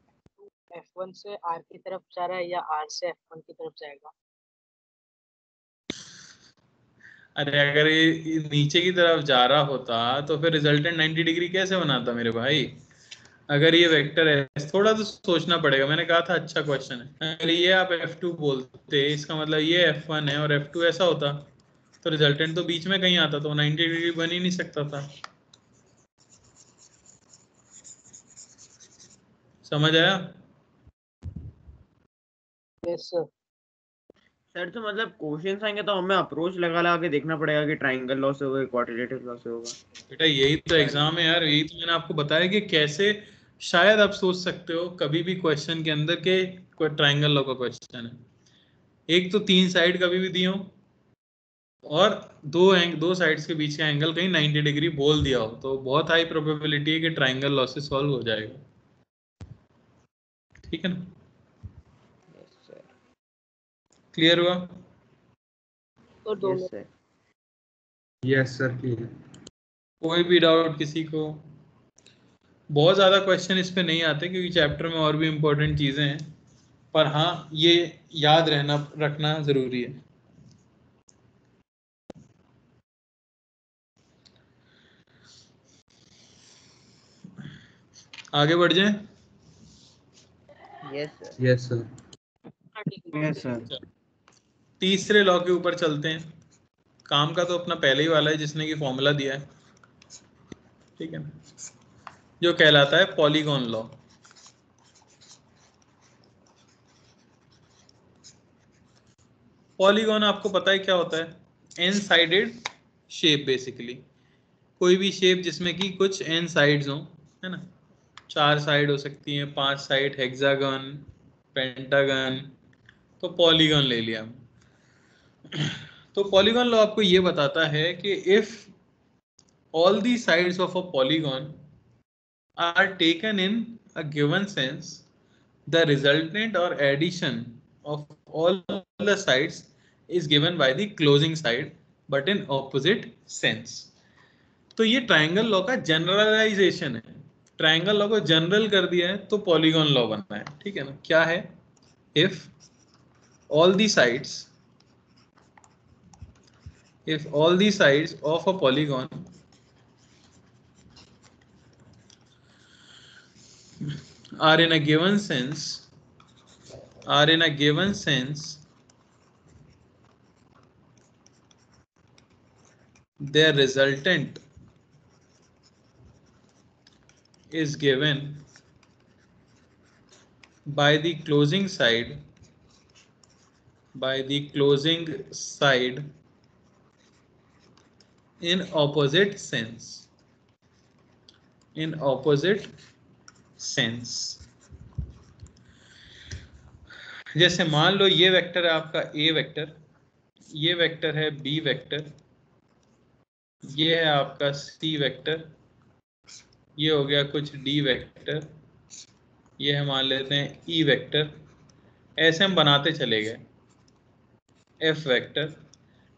Speaker 5: F1 से R की तरफ जा रहा है या R से F1 की तरफ जाएगा?
Speaker 2: अरे अगर ये नीचे की तरफ जा रहा होता तो फिर रिजल्टेंट 90 डिग्री कैसे बनाता मेरे भाई। अगर ये वेक्टर है, थोड़ा तो सोचना पड़ेगा, मैंने कहा था अच्छा क्वेश्चन है। अगर ये आप F2 बोलते इसका मतलब ये F1 है और F2 ऐसा होता तो रिजल्टेंट तो बीच में कहीं आता, तो 90 डिग्री बन ही नहीं सकता था। समझ आया?
Speaker 5: Yes sir.
Speaker 6: सर तो मतलब क्वेश्चंस आएंगे तो हमें अप्रोच लगा लगा के देखना पड़ेगा कि ट्रायंगल लॉ से होगा, क्वाड्रेटिक लॉ से होगा।
Speaker 2: बेटा यही तो एग्जाम है यार, यही तो मैंने आपको बताया कि कैसे शायद आप सोच सकते हो कभी भी क्वेश्चन के अंदर के कोई ट्रायंगल लॉ का क्वेश्चन है। एक तो 3 साइड कभी भी दी हो और दो साइड्स के बीच का एंगल कहीं 90 डिग्री बोल दिया हो, तो बहुत हाई प्रोबेबिलिटी है कि ट्रायंगल लॉ से सॉल्व हो जाएगा। ठीक है ना? क्लियर हुआ?
Speaker 5: तो दो
Speaker 6: yes sir.
Speaker 7: Yes sir clear.
Speaker 2: कोई भी डाउट किसी को? बहुत ज़्यादा क्वेश्चन इस पे नहीं आते क्योंकि चैप्टर में और भी इम्पोर्टेंट चीज़ें हैं, पर हाँ ये याद रखना ज़रूरी है। आगे बढ़ जाएं?
Speaker 6: Yes sir.
Speaker 7: Yes sir.
Speaker 5: Yes sir.
Speaker 2: तीसरे लॉ के ऊपर चलते हैं। काम का तो अपना पहले ही वाला है जिसने कि फॉर्मूला दिया है, ठीक है ना, जो कहलाता है पॉलीगॉन लॉ। पॉलीगॉन आपको पता है क्या होता है? एन साइडेड शेप बेसिकली, कोई भी शेप जिसमें कि कुछ एन साइड्स हों, है ना। 4 साइड हो सकती हैं, 5 साइड, हेक्सागन, पेंटागन, तो पॉलीगॉन ले लिया हम। तो पॉलीगॉन लॉ आपको ये बताता है कि if all the sides of a polygon are taken in a given sense, the resultant or addition of all the sides is given by the closing side but in opposite sense. तो ये triangle law का generalisation है। Triangle law को general कर दिया है तो polygon law बनना है, ठीक है ना। क्या है? If all the sides of a polygon are in a given sense, their resultant is given by the closing side in opposite sense. जैसे मान लो ये वेक्टर है आपका ए वेक्टर, ये वेक्टर है बी वेक्टर, ये है आपका सी वेक्टर, ये हो गया कुछ डी वेक्टर, ये हम मान लेते हैं ई वेक्टर। ऐसे हम बनाते चले गए एफ वेक्टर।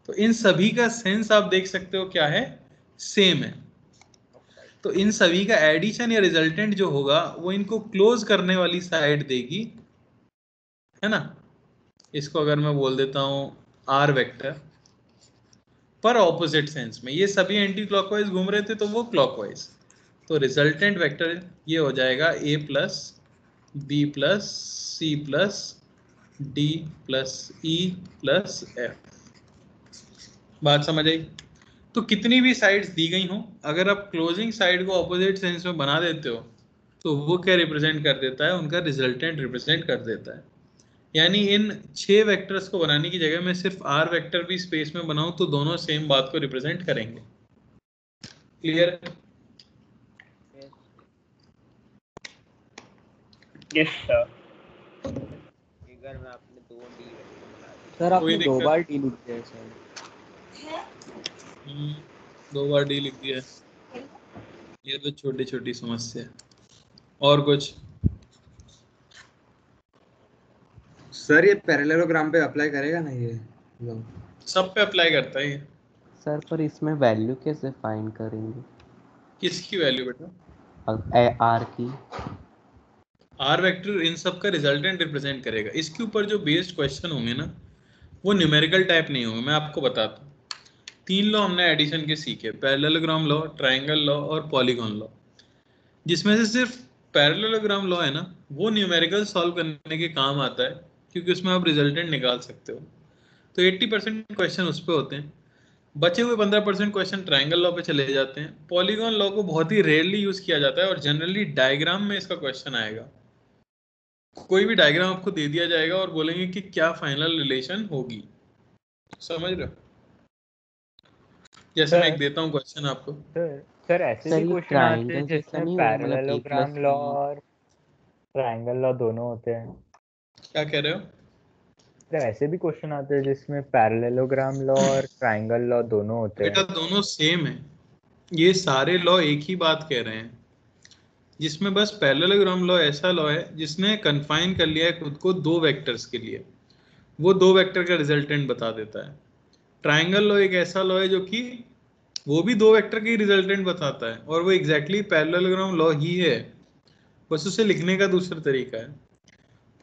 Speaker 2: तो इन सभी का सेंस आप देख सकते हो क्या है, सेम है। तो इन सभी का एडिशन या रिजल्टेंट जो होगा वो इनको क्लोज करने वाली साइड देगी, है ना। इसको अगर मैं बोल देता हूं आर वेक्टर, पर ऑपोजिट सेंस में। ये सभी एंटी क्लॉकवाइज घूम रहे थे तो वो क्लॉकवाइज। तो रिजल्टेंट वेक्टर ये हो जाएगा A plus B plus C plus D plus E plus F. बात समझ आई? तो कितनी भी साइड्स दी गई हो, अगर आप क्लोजिंग साइड को ऑपोजिट सेंस में बना देते हो तो वो क्या रिप्रेजेंट कर देता है, उनका रिजल्टेंट रिप्रेजेंट कर देता है। यानी इन 6 वेक्टर्स को बनाने की जगह मैं सिर्फ आर वेक्टर भी स्पेस में बनाऊं तो दोनों सेम बात को रिप्रेजेंट करेंगे। क्लियर?
Speaker 11: Yes sir.
Speaker 6: फिगर में आपने 2 डी वेक्टर
Speaker 11: सर आपने 2 बार डी लिख दिया है सर।
Speaker 2: 2 बार डी लिख दिया है, ये तो छोटी छोटी समस्या है। और कुछ?
Speaker 7: सर ये पैरेललोग्राम पे अप्लाई करेगा ना, ये
Speaker 2: सब पे अप्लाई करता है ये।
Speaker 3: सर पर इसमें वैल्यू कैसे फाइंड करेंगे?
Speaker 2: किसकी वैल्यू बेटा?
Speaker 3: आर की।
Speaker 2: आर वेक्टर इन सब का रिजल्टेंट रिप्रेजेंट करेगा। इसके ऊपर जो बेस्ड क्वेश्चन होंगे ना वो न्यूमेरिकल टाइप नहीं होंगे। मैं आपको बताता हूँ, 3 लॉ हमने एडिशन के सीखे, पैरेललोग्राम लॉ, ट्रायंगल लॉ और पॉलीगॉन लॉ। जिसमें से सिर्फ पैरेललोग्राम लॉ है ना वो न्यूमेरिकल सॉल्व करने के काम आता है, क्योंकि उसमें आप रिजल्टेंट निकाल सकते हो। तो 80% क्वेश्चन उस पर होते हैं, बचे हुए 15% क्वेश्चन ट्रायंगल लॉ पे चले जाते हैं। पॉलीगॉन लॉ को बहुत ही रेयरली यूज किया जाता है और जनरली डायग्राम में इसका क्वेश्चन आएगा। कोई भी डायग्राम आपको दे दिया जाएगा और बोलेंगे कि क्या फाइनल रिलेशन होगी, समझ रहे हो? जैसे मैं एक देता हूँ क्वेश्चन आपको।
Speaker 11: सर ऐसे भी क्वेश्चन आते हैं जिसमें पैरेललोग्राम लॉ और ट्रायंगल लॉ दोनों होते हैं।
Speaker 2: क्या कह रहे हो?
Speaker 11: सर ऐसे भी क्वेश्चन आते हैं जिसमें पैरेललोग्राम लॉ और ट्रायंगल लॉ दोनों होते हैं।
Speaker 2: बेटा दोनों सेम है, ये सारे लॉ एक ही बात कह रहे हैं। जिसमें बस पैरेललोग्राम लॉ ऐसा लॉ है जिसने कन्फाइन कर लिया है खुद को 2 वेक्टर्स के लिए, वो 2 वेक्टर का रिजल्टेंट बता देता है। ट्रायंगल लॉ एक ऐसा लॉ है जो कि वो भी 2 वेक्टर के रिजल्टेंट बताता है और वो एग्जैक्टली पैरेललोग्राम लॉ ही है, बस उसे लिखने का दूसरा तरीका है।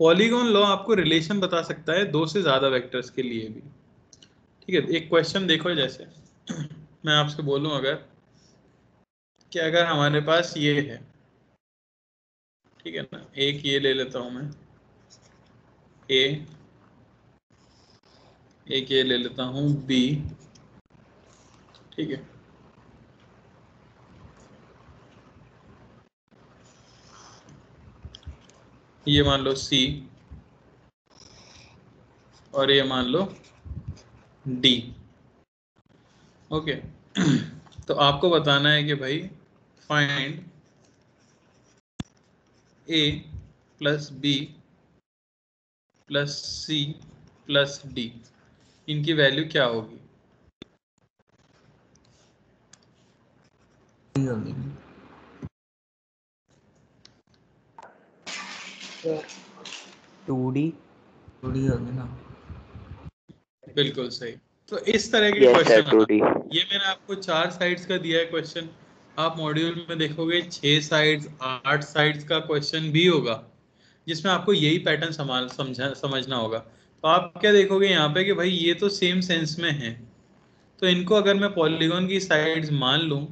Speaker 2: पॉलीगॉन लॉ आपको रिलेशन बता सकता है 2 से ज्यादा वेक्टर्स के लिए भी। ठीक है, एक क्वेश्चन देखो, जैसे मैं आपसे बोलूं अगर कि अगर हमारे पास ये है, ठीक है ना, एक ये ले लेता हूं मैं ए, एक ये ले लेता हूं बी, ठीक है। ये मान लो सी और ये मान लो डी। ओके तो आपको बताना है कि भाई फाइंड ए plus B plus C plus D. इनकी वैल्यू क्या होगी?
Speaker 4: होगी
Speaker 3: 2D
Speaker 4: होगी ना।
Speaker 2: बिल्कुल सही। तो इस तरह के
Speaker 3: यस सर
Speaker 2: क्वेश्चन
Speaker 3: 2D।
Speaker 2: ये मैंने आपको 4 साइड्स का दिया है क्वेश्चन। आप मॉड्यूल में देखोगे 6 साइड्स 8 साइड्स का क्वेश्चन भी होगा जिसमें आपको यही पैटर्न समझना होगा। तो आप क्या देखोगे यहाँ पे कि भाई ये तो सेम सेंस में है, तो इनको अगर मैं पॉलीगॉन की साइड्स मान लूं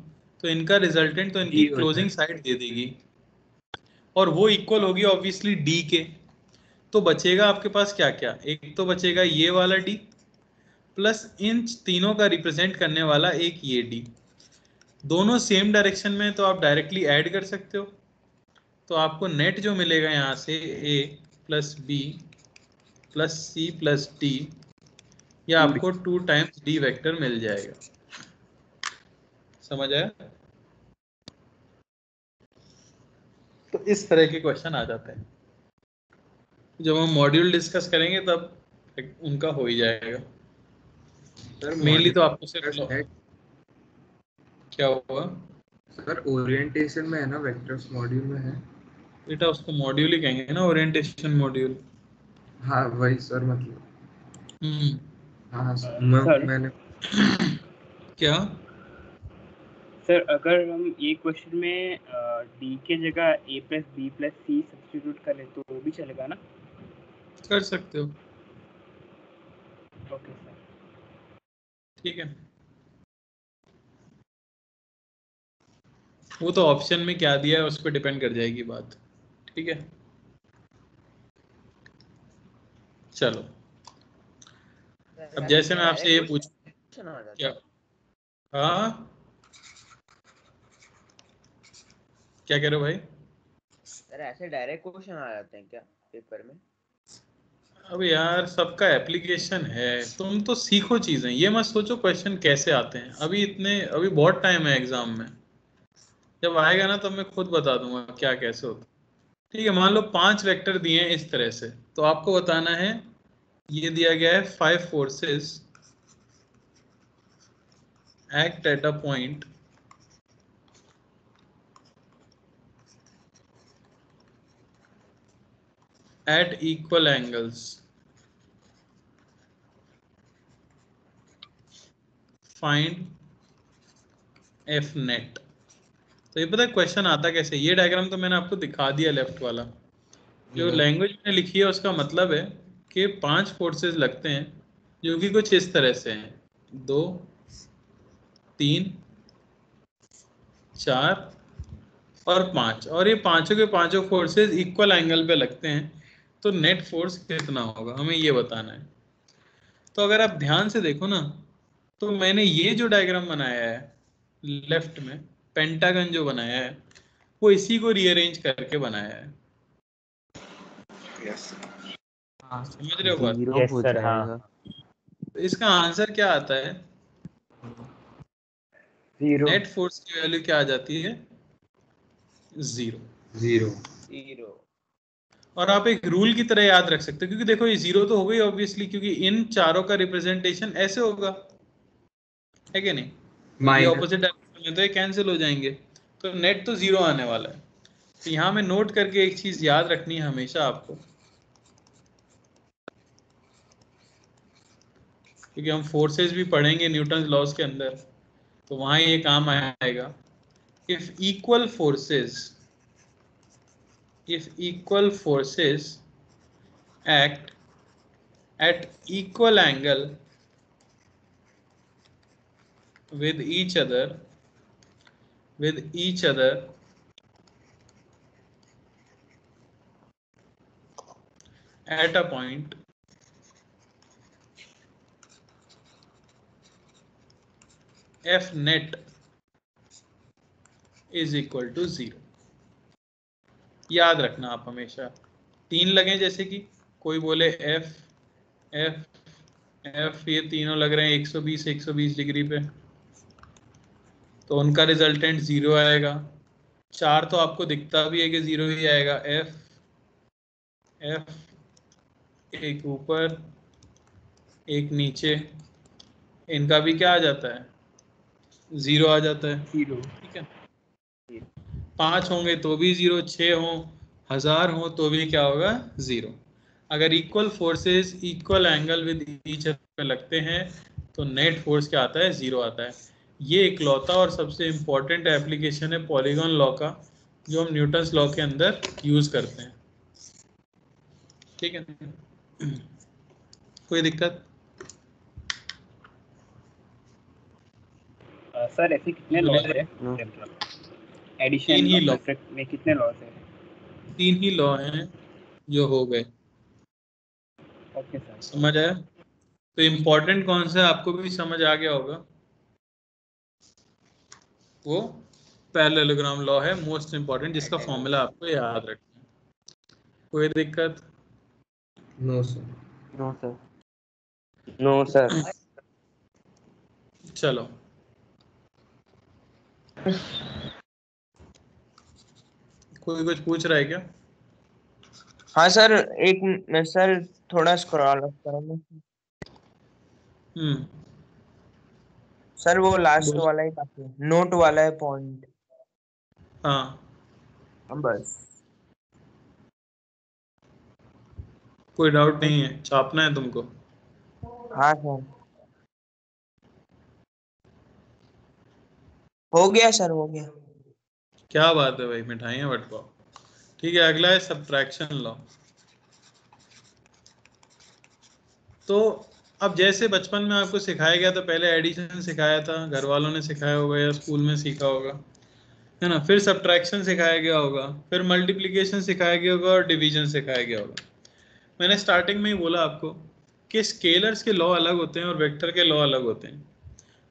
Speaker 2: तो इनका रिजल्टेंट तो इनकी
Speaker 7: D होता
Speaker 2: क्लोजिंग
Speaker 7: है।
Speaker 2: साइड दे देगी और वो इक्वल होगी ऑब्वियसली डी के। तो बचेगा आपके पास क्या क्या, एक तो बचेगा ये वाला डी प्लस इन तीनों का रिप्रेजेंट करने वाला एक ये डी। दोनों सेम डायरेक्शन में तो आप डायरेक्टली ऐड कर सकते हो। तो आपको नेट जो मिलेगा यहाँ से A plus B plus C plus D, या आपको 2 टाइम्स डी वेक्टर मिल जाएगा। समझ आया? तो इस तरह के क्वेश्चन आ जाते हैं। जब हम मॉड्यूल डिस्कस करेंगे तब उनका हो ही जाएगा।
Speaker 7: सर
Speaker 2: मेनली तो आपको सिर्फ
Speaker 7: है
Speaker 2: क्या हुआ
Speaker 7: सर, ओरिएंटेशन में है ना, वेक्टर्स मॉड्यूल में है
Speaker 2: बेटा, उसको मॉड्यूल ही कहेंगे ना, ओरिएंटेशन मॉड्यूल।
Speaker 7: हाँ वही सर, मतलब हाँ
Speaker 12: सर
Speaker 7: मैंने
Speaker 2: क्या
Speaker 12: सर अगर हम ये क्वेश्चन में डी के जगह ए प्लस बी प्लस सी सब्स्टिट्यूट करें तो वो भी चलेगा ना?
Speaker 2: कर सकते हो।
Speaker 12: Okay sir.
Speaker 2: ठीक है, वो तो ऑप्शन में क्या दिया है उस पर डिपेंड कर जाएगी बात। ठीक है, चलो अब जैसे मैं आपसे ये पूछूं क्या, हाँ क्या कह रहे हो भाई?
Speaker 6: सर ऐसे डायरेक्ट क्वेश्चन आ जाते हैं क्या पेपर में?
Speaker 2: अब यार सबका एप्लीकेशन है, तुम तो सीखो चीजें, ये मत सोचो क्वेश्चन कैसे आते हैं। अभी बहुत टाइम है एग्जाम में, जब आएगा ना तब मैं खुद बता दूंगा क्या कैसे होता। ठीक है, मान लो 5 वेक्टर दिए हैं इस तरह से, तो आपको बताना है ये दिया गया है 5 forces act at a point at equal angles find f net। तो ये पता है क्वेश्चन आता कैसे, ये डायग्राम तो मैंने आपको दिखा दिया लेफ्ट वाला। जो लैंग्वेज मैंने लिखी है उसका मतलब है कि 5 फोर्सेस लगते हैं जो कि कुछ इस तरह से हैं, 2 3 4 और 5, और ये पांचों के पांचों फोर्सेस इक्वल एंगल पे लगते हैं। तो नेट फोर्स कितना होगा हमें ये बताना है। तो अगर आप ध्यान से देखो ना, तो मैंने ये जो डायग्राम बनाया है लेफ्ट में, पेंटागन जो बनाया है, वो इसी को रीअरेंज करके बनाया है। समझ रहे हो बात?
Speaker 3: जीरो हो जाएगा।
Speaker 2: तो इसका आंसर क्या आता है? नेट फोर्स की वैल्यू क्या आ जाती है? 0। और आप एक रूल की तरह याद रख सकते हो, क्योंकि देखो ये 0 तो हो गई ऑब्वियसली, क्योंकि इन चारों का रिप्रेजेंटेशन ऐसे होगा, है कि नहीं? ये ऑपोजिट डायरेक्शन में तो ये कैंसिल हो जाएंगे, तो नेट तो 0 आने वाला है। तो यहाँ में नोट करके एक चीज याद रखनी है हमेशा आपको, क्योंकि हम फोर्सेस भी पढ़ेंगे न्यूटन लॉज के अंदर, तो वहां ये काम आएगा। If equal forces act at equal angle with each other at a point f net is equal to 0। याद रखना आप हमेशा, 3 लगे जैसे कि कोई बोले f f f, ये तीनों लग रहे हैं 120 डिग्री पे, तो उनका रिजल्टेंट 0 आएगा। 4 तो आपको दिखता भी है कि 0 ही आएगा, f एक ऊपर एक नीचे, इनका भी क्या आ जाता है, 0 आ जाता है।
Speaker 12: 0
Speaker 2: ठीक है, 5 होंगे तो भी 0, 6 हो, 1000 हो तो भी क्या होगा, 0। अगर equal forces equal angle with each other लगते हैं तो नेट फोर्स क्या आता है, 0 आता है। ये इकलौता और सबसे इम्पोर्टेंट एप्लीकेशन है पॉलीगॉन लॉ का, जो हम न्यूटन्स लॉ के अंदर यूज करते हैं। ठीक है, कोई दिक्कत?
Speaker 12: सर ऐसे कितने लॉज है एडिशन
Speaker 2: तीन ही लॉ,
Speaker 12: में कितने लॉज है?
Speaker 2: 3 ही लॉ हैं जो हो गए।
Speaker 12: ओके सर,
Speaker 2: समझ आया? तो इम्पोर्टेंट कौन सा है आपको भी समझ आ गया होगा, वो पैरेललोग्राम लॉ है मोस्ट इम्पोर्टेंट, जिसका फॉर्मूला आपको याद रखना है। कोई दिक्कत?
Speaker 7: No sir.
Speaker 3: No sir.
Speaker 11: No sir.
Speaker 2: चलो, कोई कुछ पूछ रहा है क्या?
Speaker 11: हाँ सर, एक सर थोड़ा स्क्रॉल अप करो। सर वो लास्ट
Speaker 2: बोल।
Speaker 11: वाला ही काफी है, नोट वाला है पॉइंट।
Speaker 2: हाँ,
Speaker 11: बस।
Speaker 2: कोई डाउट नहीं है, छापना है तुमको?
Speaker 11: हाँ सर, हो गया सर, हो गया।
Speaker 2: क्या बात है भाई, मिठाइयाँ बटवाओ। ठीक है, अगला है सब्ट्रैक्शन लॉ। तो अब जैसे बचपन में आपको सिखाया गया था, पहले एडिशन सिखाया था, घर वालों ने सिखाया होगा या स्कूल में सीखा होगा, है ना, फिर सब्ट्रैक्शन सिखाया गया होगा, फिर मल्टीप्लिकेशन सिखाया गया होगा और डिवीजन सिखाया गया होगा। मैंने स्टार्टिंग में ही बोला आपको कि स्केलर्स के लॉ अलग होते हैं और वेक्टर के लॉ अलग होते हैं।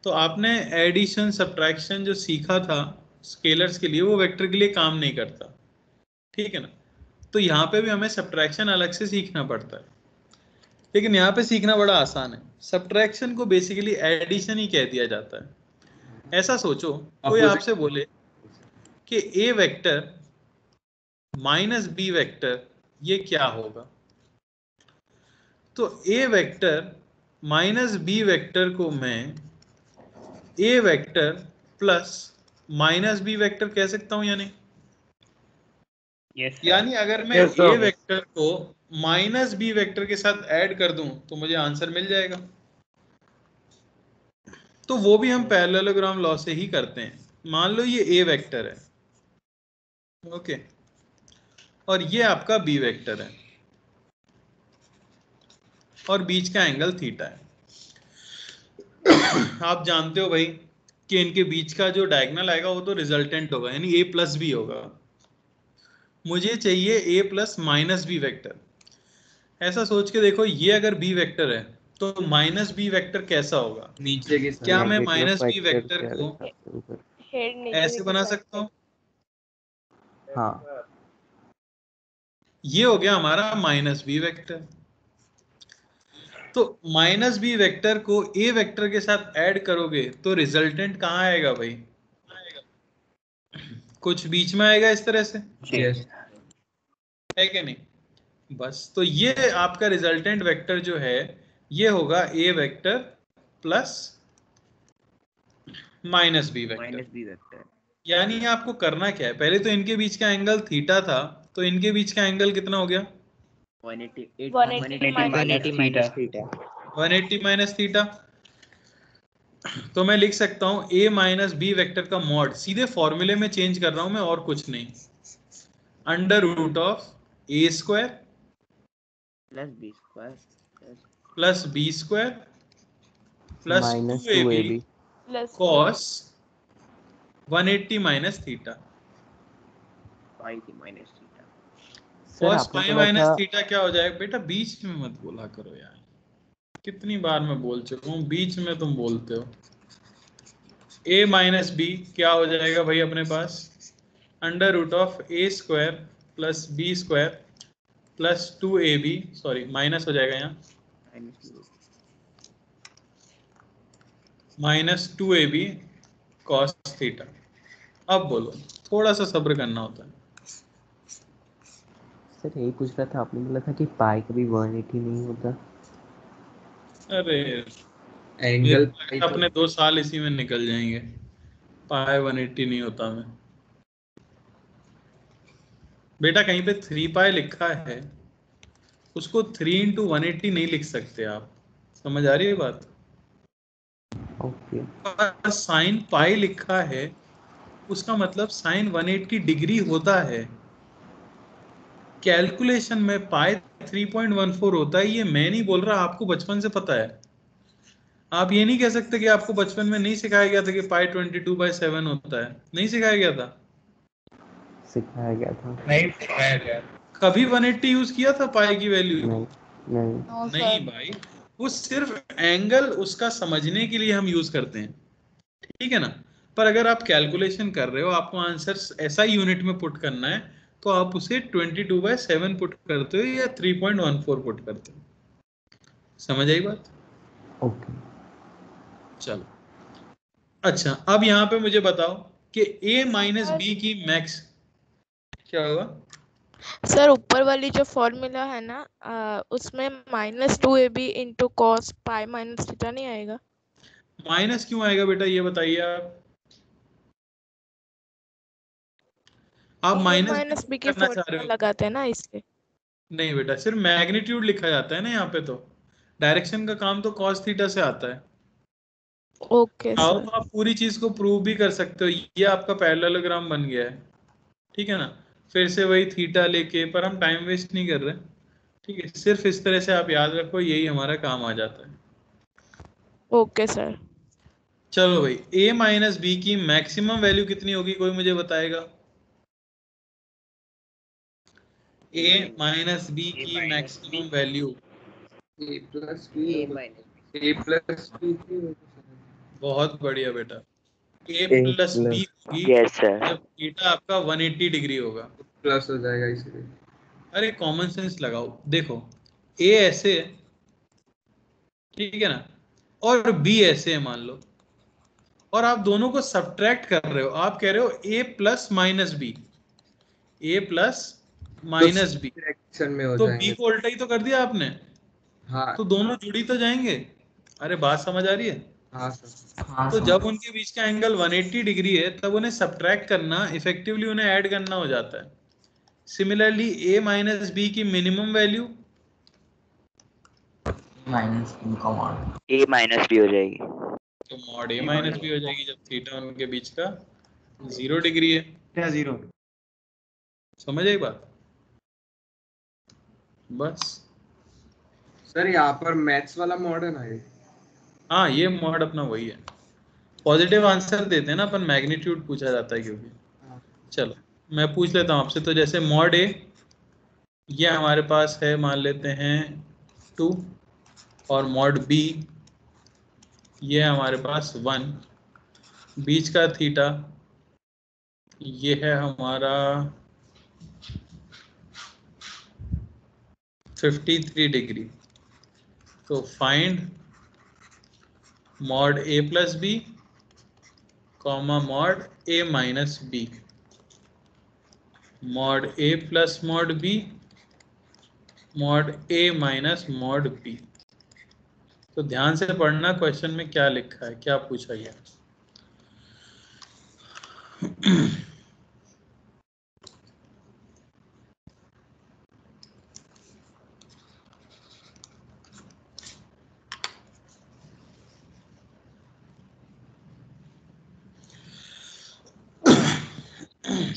Speaker 2: तो आपने एडिशन सब्ट्रैक्शन जो सीखा था स्केलर्स के लिए, वो वेक्टर के लिए काम नहीं करता। ठीक है ना, तो यहाँ पे भी हमें सब्ट्रैक्शन अलग से सीखना पड़ता है, लेकिन यहाँ पे सीखना बड़ा आसान है। सब्ट्रैक्शन को बेसिकली एडिशन ही कह दिया जाता है। ऐसा सोचो, कोई आपसे बोले कि A vector minus B vector ये क्या होगा, तो A vector minus B vector को मैं A vector plus minus B vector कह सकता हूं या नहीं?
Speaker 12: यस
Speaker 2: यानी अगर मैं ए वेक्टर को माइनस बी वेक्टर के साथ ऐड कर दूं तो मुझे आंसर मिल जाएगा। तो वो भी हम पैरेललोग्राम लॉ से ही करते हैं। मान लो ये ए वेक्टर है, ओके, और ये आपका बी वेक्टर है और बीच का एंगल थीटा है। आप जानते हो भाई कि इनके बीच का जो डायगोनल आएगा वो तो रिजल्टेंट होगा, यानी ए प्लस बी होगा। मुझे चाहिए ए प्लस माइनस बी वेक्टर। ऐसा सोच के देखो, ये अगर बी वेक्टर है तो माइनस बी वेक्टर कैसा होगा?
Speaker 7: नीचे के
Speaker 2: क्या मैं
Speaker 3: negative
Speaker 2: minus B
Speaker 3: vector
Speaker 2: vector
Speaker 3: के
Speaker 2: को
Speaker 3: ऊपर।
Speaker 9: हेड नीचे
Speaker 2: ऐसे बना सकता हूँ?
Speaker 3: हाँ,
Speaker 2: ये हो गया हमारा माइनस बी वेक्टर। तो माइनस बी वेक्टर को ए वेक्टर के साथ ऐड करोगे तो रिजल्टेंट कहाँ आएगा भाई? कुछ बीच में आएगा इस तरह से,
Speaker 7: यस।
Speaker 2: है कि नहीं? बस, तो ये आपका रिजल्टेंट वेक्टर जो है ये होगा A vector plus minus B vector. यानी आपको करना क्या है, पहले तो इनके बीच का एंगल थीटा था, तो इनके बीच का एंगल कितना हो गया?
Speaker 9: 180
Speaker 6: माइनस थीटा।
Speaker 2: 180 minus theta. तो मैं लिख सकता हूं a माइनस बी वेक्टर का मॉड, सीधे फॉर्मूले में चेंज कर रहा हूं मैं और कुछ नहीं, under root of A square plus B square plus
Speaker 3: minus
Speaker 2: 2ab
Speaker 3: 2ab
Speaker 2: cos 180 minus theta.
Speaker 3: Sir
Speaker 2: cos
Speaker 3: आपने
Speaker 2: पाई
Speaker 3: बोला
Speaker 2: माइनस
Speaker 3: था
Speaker 2: थीटा क्या हो जाएगा? बेटा बीच में मत बोला करो यार, कितनी बार मैं बोल चुका हूँ, बीच में तुम बोलते हो। a माइनस बी क्या हो जाएगा भाई अपने पास? Under root of A square plus B square plus 2ab, sorry minus हो जाएगा यहाँ, माइनस 2ab कॉस थीटा। अब बोलो, थोड़ा सा सब्र करना होता है।
Speaker 3: सर यही पूछ रहा था, आपने बोला था कि पाई कभी 180 नहीं होता।
Speaker 2: अरे
Speaker 7: एंगल
Speaker 2: अपने 2 साल इसी में निकल जाएंगे, पाई 180 नहीं होता मैं। बेटा कहीं पे 3 पाई लिखा है, उसको 3 इंटू 180 नहीं लिख सकते आप, समझ आ रही है बात?
Speaker 3: ओके
Speaker 2: पर साइन पाई लिखा है, उसका मतलब साइन 180 डिग्री होता है। कैलकुलेशन में पाई 3.14 होता है, ये मैं नहीं बोल रहा, आपको बचपन से पता है। आप ये नहीं कह सकते कि आपको बचपन में नहीं सिखाया गया था कि पाई 22/7 होता है, नहीं सिखाया गया था।
Speaker 3: सिखाया गया था।
Speaker 2: नहीं सिखाया गया। कभी 180 यूज किया था पाई की वैल्यू?
Speaker 3: नहीं
Speaker 2: नहीं भाई, वो सिर्फ एंगल उसका समझने के लिए हम यूज करते हैं, ठीक है ना। पर अगर आप कैलकुलेशन कर रहे हो, आपको आंसर ऐसा यूनिट में पुट करना है, तो आप उसे 22/7 पुट करते हो या 3.14 पुट करते हो। समझ आई बात?
Speaker 3: ओके
Speaker 2: चलो अच्छा, अब यहाँ पे मुझे बताओ कि a माइनस बी की मैक्स क्या होगा?
Speaker 9: सर ऊपर वाली जो फॉर्मूला है ना, उसमें -2ab into cos pi minus theta नहीं आएगा?
Speaker 2: माइनस क्यों आएगा बेटा, ये बताइए आप माइनस
Speaker 9: बी की
Speaker 2: करना चाह रहे
Speaker 9: फॉर्मूला
Speaker 2: हो?
Speaker 9: लगाते हैं ना इसलिए।
Speaker 2: नहीं बेटा, सिर्फ मैग्नीट्यूड लिखा जाता है ना यहाँ पे, तो डायरेक्शन का काम तो cos थीटा से आता है।
Speaker 9: ओके
Speaker 2: आओ
Speaker 9: सर।
Speaker 2: तो आप पूरी चीज को प्रूव भी कर सकते हो, ये आपका पैरेललोग्राम बन गया है, ठीक है ना। फिर से वही थीटा लेके, पर हम टाइम वेस्ट नहीं कर रहे, ठीक है। सिर्फ इस तरह से आप याद रखो, यही हमारा काम आ जाता है।
Speaker 9: Okay sir.
Speaker 2: चलो भाई, a माइनस बी की मैक्सिमम वैल्यू कितनी होगी, कोई मुझे बताएगा? a माइनस बी की maximum value
Speaker 7: a plus b.
Speaker 2: बहुत बढ़िया बेटा, a
Speaker 3: A
Speaker 2: plus B
Speaker 3: plus
Speaker 2: होगी
Speaker 11: यस सर।
Speaker 2: जब थीटा आपका 180 डिग्री होगा।
Speaker 7: प्लस हो जाएगा इसलिए।
Speaker 2: अरे कॉमन सेंस लगाओ, देखो a ऐसे है, ठीक है ना, और b ऐसे है मान लो, और आप दोनों को सब्ट्रैक्ट कर रहे हो, आप कह रहे हो a plus minus b, a plus minus b,
Speaker 7: direction में हो
Speaker 2: तो b
Speaker 7: जाएंगे।
Speaker 2: को उल्टा ही तो कर दिया आपने,
Speaker 7: हाँ
Speaker 2: तो दोनों जुड़ी तो जाएंगे। अरे बात समझ आ रही है?
Speaker 7: हाँ सर।
Speaker 4: हाँ
Speaker 2: तो
Speaker 4: सर।
Speaker 2: जब उनके बीच का एंगल 180 डिग्री है, तब उन्हें सब्ट्रैक्ट करना, इफेक्टिवली उन्हें ऐड करना हो जाता है। सिमिलरली a माइनस बी की मिनिमम वैल्यू
Speaker 4: माइनस बी का मॉड
Speaker 11: ए माइनस बी हो जाएगी।
Speaker 2: तो मॉड a माइनस बी हो जाएगी, जब थीटा उनके बीच का 0 डिग्री है।
Speaker 6: क्या 0?
Speaker 2: समझ आई बात? बस
Speaker 7: सर यहाँ पर मैथ्स वाला मॉड है ना ये?
Speaker 2: हाँ, ये मॉड अपना वही है। पॉजिटिव आंसर देते हैं ना अपन, मैग्नीट्यूड पूछा जाता है क्योंकि। चलो मैं पूछ लेता हूँ आपसे, तो जैसे मॉड ए ये हमारे पास है, मान लेते हैं 2, और मॉड बी ये हमारे पास 1, बीच का थीटा ये है हमारा 53 डिग्री। तो find mod a plus B comma mod a minus B, mod a plus mod B, mod a minus mod B. तो ध्यान से पढ़ना, क्वेश्चन में क्या लिखा है, क्या पूछा गया।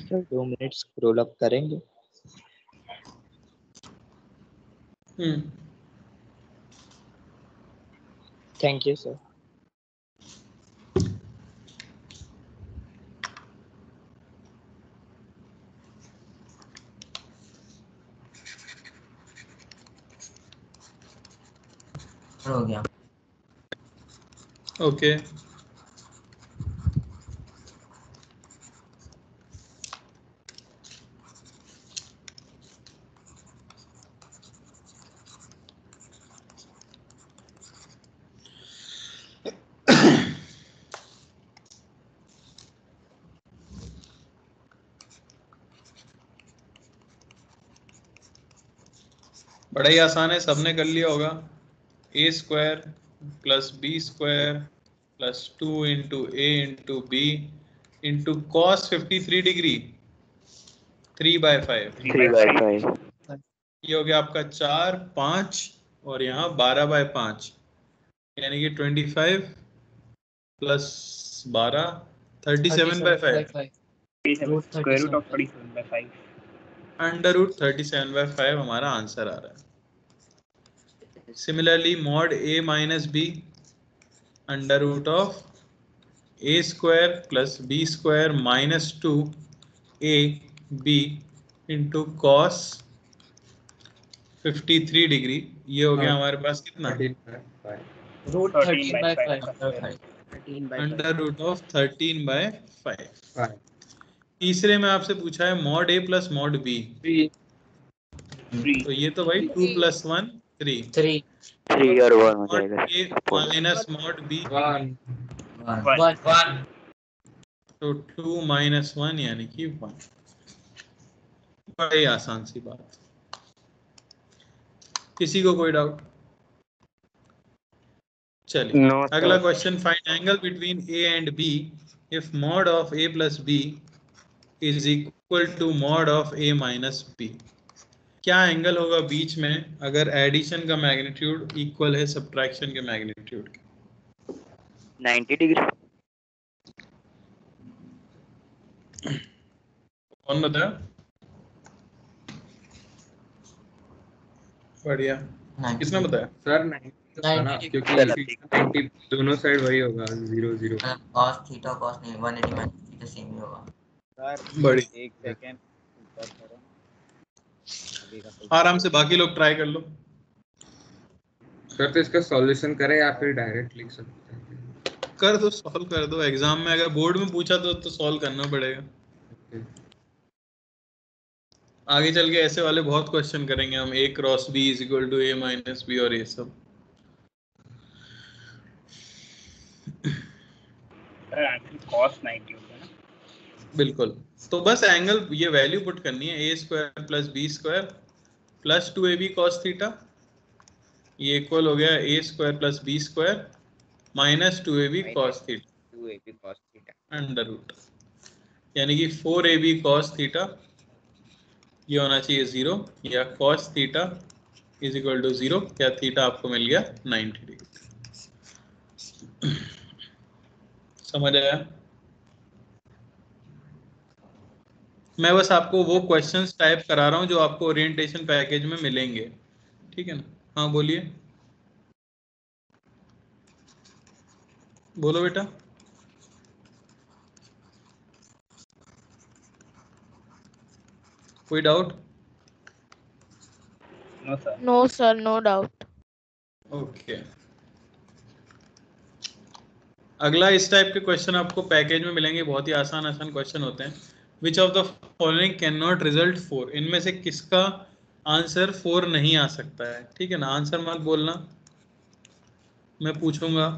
Speaker 11: सर 2 मिनट स्क्रॉल अप करेंगे। Thank you sir.
Speaker 4: हो गया।
Speaker 2: ओके बड़ा ही आसान है, सबने कर लिया होगा। A square plus B square plus 2 into A into B into cos 53 degree 3/5।
Speaker 3: 3/5
Speaker 2: ये हो गया आपका 4, 5 और यहाँ 12/5 यानी कि 25 plus 12 37/5
Speaker 12: square root of 37/5
Speaker 2: under root 37/5 हमारा आंसर आ रहा है। Similarly mod a minus b under root of A square plus B square minus 2 a b into cos 53 degree. ये हो गया हमारे पास कितना
Speaker 5: रूट 13/5
Speaker 2: अंडर रूट ऑफ 13/5। तीसरे में आपसे पूछा है mod a plus mod B, तो ये तो भाई 2 + 1 3
Speaker 3: 3 और 1 हो जाएगा।
Speaker 2: Mod a minus mod B
Speaker 4: 1
Speaker 2: तो 2 - 1 यानी कि 1। बड़ी आसान सी बात। किसी को कोई डाउट? चलिए
Speaker 3: No, sir.
Speaker 2: अगला question, find angle between a and b if mod of a plus b is equal to mod of a minus b. क्या एंगल होगा बीच में अगर एडिशन का मैग्नीट्यूड इक्वल है सब्ट्रैक्शन के मैग्नीट्यूड के?
Speaker 3: 90 डिग्री।
Speaker 2: कौन बताया? बढ़िया, किसने बताया?
Speaker 7: सर 90 क्योंकि 90 दोनों साइड वही होगा 0 0।
Speaker 4: cos थीटा cos नहीं 180 माइनस थीटा सेम ही होगा।
Speaker 6: सर
Speaker 2: बड़ी
Speaker 6: एक सेकंड ऊपर करो, अभी का
Speaker 2: आराम से बाकी लोग ट्राई कर लो।
Speaker 7: सर तो इसका सॉल्यूशन करें या फिर डायरेक्ट लिख सकते हैं?
Speaker 2: कर दो, सॉल्व कर दो। एग्जाम में अगर बोर्ड में पूछा तो सॉल्व करना पड़ेगा। आगे चल के ऐसे वाले बहुत क्वेश्चन करेंगे हम, a cross b is equal to a minus b और ये सब।
Speaker 12: cos 90 होता है ना?
Speaker 2: बिल्कुल, तो बस एंगल ये वैल्यू पुट करनी है, a square plus b square plus 2ab cos theta, ये इक्वल हो गया a square plus b square minus 2ab cos theta
Speaker 6: 2ab cos theta
Speaker 2: under root, यानी कि 4ab cos थीटा ये होना चाहिए 0 या cos theta is equal to 0 या थीटा आपको मिल गया 90 डिग्री। समझ आया? मैं बस आपको वो क्वेश्चंस टाइप करा रहा हूं जो आपको ओरिएंटेशन पैकेज में मिलेंगे, ठीक है ना? हाँ बोलिए, बोलो बेटा। कोई doubt?
Speaker 9: No sir, no doubt.
Speaker 2: Okay, अगला इस टाइप के क्वेश्चन आपको पैकेज में मिलेंगे, बहुत ही आसान आसान क्वेश्चन होते हैं। Which of the following can not result 4, इनमें से किसका आंसर 4 नहीं आ सकता है? ठीक है ना, आंसर मत बोलना, मैं पूछूंगा।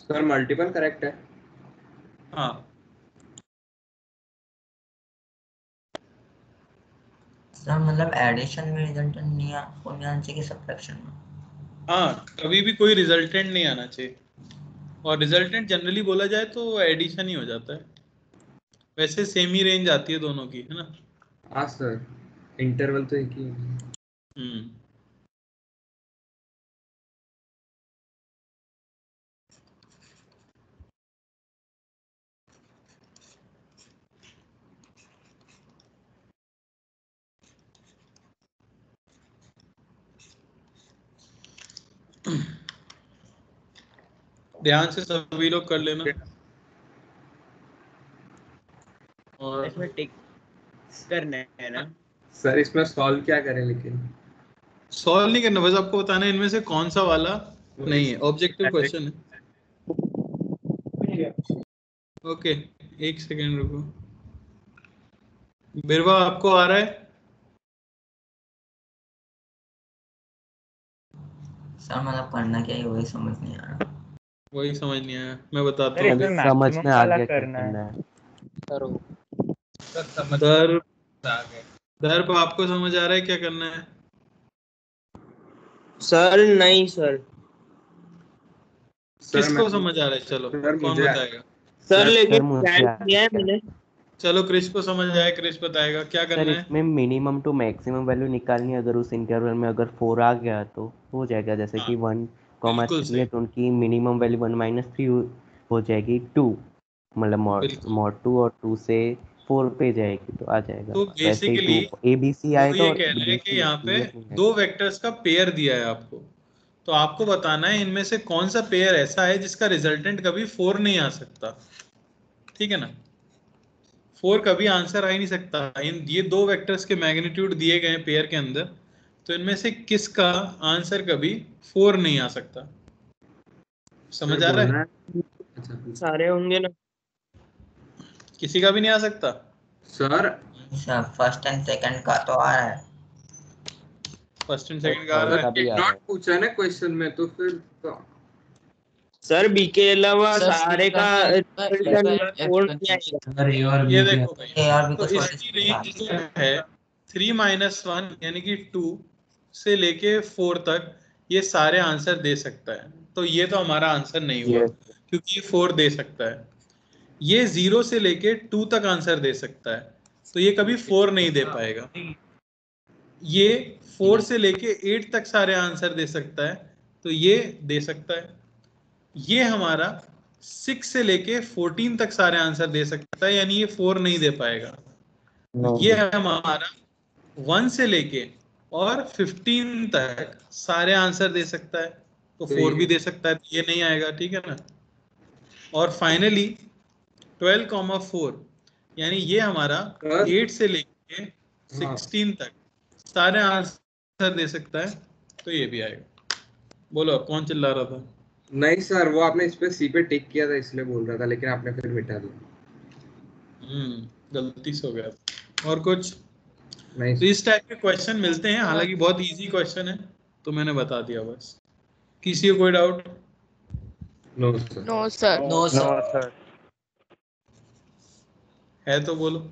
Speaker 7: सर मल्टीपल करेक्ट है।
Speaker 2: हाँ
Speaker 4: सर मतलब एडिशन में रिजल्ट नहीं आना चाहिए कि सब्ट्रैक्शन में?
Speaker 2: हाँ, कभी भी कोई रिजल्टेंट नहीं आना चाहिए, और रिजल्टेंट जनरली बोला जाए तो एडिशन ही हो जाता है। वैसे सेम ही रेंज आती है दोनों की, है ना?
Speaker 7: हाँ सर, इंटरवल तो एक ही है।
Speaker 2: ध्यान से सभी लोग कर लेना। और
Speaker 6: इसमें टिक करना है ना
Speaker 7: सर? इसमें सॉल्व क्या करें? लेकिन
Speaker 2: सॉल्व नहीं करना, बस आपको बताना है इनमें से कौन सा वाला नहीं है। ऑब्जेक्टिव क्वेश्चन है। ओके, एक सेकेंड रुको। बिरवा आपको आ रहा है?
Speaker 4: सर मतलब करना क्या है वही समझ नहीं आ रहा।
Speaker 2: वही समझ नहीं आया, मैं बताता
Speaker 11: सर
Speaker 2: हूँ।
Speaker 11: इसमें
Speaker 3: समझ
Speaker 11: मैक्सिमम
Speaker 3: में आ
Speaker 11: वाला
Speaker 3: गया क्या
Speaker 11: करना
Speaker 3: करना
Speaker 11: है।
Speaker 3: है।
Speaker 2: दर्प दर्प आपको समझ आ रहा है क्या करना है?
Speaker 6: सर नहीं सर।
Speaker 2: किसको समझ आ रहा है? चलो कौन बताएगा?
Speaker 6: सर
Speaker 3: सर
Speaker 6: लेकिन
Speaker 3: मुझे
Speaker 6: प्लान
Speaker 3: आ
Speaker 6: किया है
Speaker 3: गया।
Speaker 6: मैंने।
Speaker 2: चलो क्रिश को समझ आया, क्रिश बताएगा क्या
Speaker 3: सर
Speaker 2: करना है।
Speaker 3: इसमें मिनिमम टू मैक्सिमम वैल्यू निकालनी है, अगर उस इंटरवल में अगर 4 आ गया तो हो जाएगा, जैसे
Speaker 2: हाँ,
Speaker 3: कि 1,
Speaker 2: बिल्कुल
Speaker 3: 3 है
Speaker 2: सही,
Speaker 3: तो उनकी मिनिमम वैल्यू 1 - 3 हो जाएगी 2, मतलब
Speaker 2: बिल्कुल।
Speaker 3: मॉड 2 और 2 से 4 पे जाएगी तो आ जाएगा।
Speaker 2: तो
Speaker 3: वैसे ही
Speaker 2: बेसिकली
Speaker 3: 2 ABC
Speaker 2: वो
Speaker 3: आएगा
Speaker 2: ये
Speaker 3: और
Speaker 2: कह रहा है कि
Speaker 3: DC
Speaker 2: यहाँ पे
Speaker 3: क्लियर नहीं
Speaker 2: दो
Speaker 3: आएगा।
Speaker 2: वेक्टर्स का पेयर दिया है आपको, तो आपको बताना है इनमें से कौन सा पेयर ऐसा है जिसका रिजल्टेंट कभी 4 नहीं आ सकता। ठीक है ना? 4 कभी आंसर आ ही नहीं सकता। इन ये दो वेक्टर्स के मैग्नीट्यूड दिए गए हैं पेयर के अंदर, तो इनमें से किसका आंसर कभी 4 नहीं आ सकता। समझ आ रहा है?
Speaker 6: सारे होंगे ना।
Speaker 2: किसी का भी नहीं आ सकता
Speaker 7: sir
Speaker 4: sir first and second का तो आ रहा है।
Speaker 2: फर्स्ट एंड
Speaker 3: सर
Speaker 2: सेकंड का आ
Speaker 3: थर्ड
Speaker 2: रहा
Speaker 3: का
Speaker 2: है।
Speaker 3: भी
Speaker 7: डिड
Speaker 3: आ रहा
Speaker 7: नॉट
Speaker 3: है।
Speaker 7: पूछा ना क्वेश्चन में, तो फिर तो
Speaker 6: सर बी के अलावा
Speaker 4: सर
Speaker 6: सारे का फोर नहीं आएगा।
Speaker 2: ये देखो भाई,
Speaker 4: ए और बी
Speaker 2: तो
Speaker 4: को छोड़
Speaker 2: इसकी रेंज जो है 3 - 1 यानी कि 2 से लेके 4 तक ये सारे आंसर दे सकता है। तो ये तो हमारा आंसर नहीं हुआ
Speaker 3: Yes.
Speaker 2: क्योंकि ये 4 दे सकता है। ये 0 से लेके 2 तक आंसर दे सकता है, तो ये कभी 4 नहीं दे पाएगा। ये 4 से लेके 8 तक सारे आंसर दे सकता है, तो ये दे सकता है। ये हमारा 6 से लेके 14 तक सारे आंसर दे सकता है, यानी ये 4 नहीं दे पाएगा। ये हमारा 1 से लेके और 15 तक सारे आंसर दे सकता है, तो 4 भी दे सकता है, तो ये नहीं आएगा। ठीक है ना? और फाइनली 12,4 यानी ये हमारा 8 से लेके 16 तक सारे आंसर दे सकता है, तो ये भी आएगा। बोलो कौन चिल्ला रहा था?
Speaker 7: नहीं सर, वो आपने इस पे सी पे टिक किया था इसलिए बोल रहा था, लेकिन आपने फिर मिटा दिया।
Speaker 2: गलती से हो गया। और कुछ?
Speaker 7: नहीं
Speaker 2: तो इस टाइप के क्वेश्चन मिलते हैं, हालांकि बहुत इजी क्वेश्चन है, तो मैंने बता दिया बस। किसी को कोई doubt?
Speaker 7: No sir.
Speaker 9: No sir.
Speaker 11: No sir.
Speaker 2: है तो बोलो।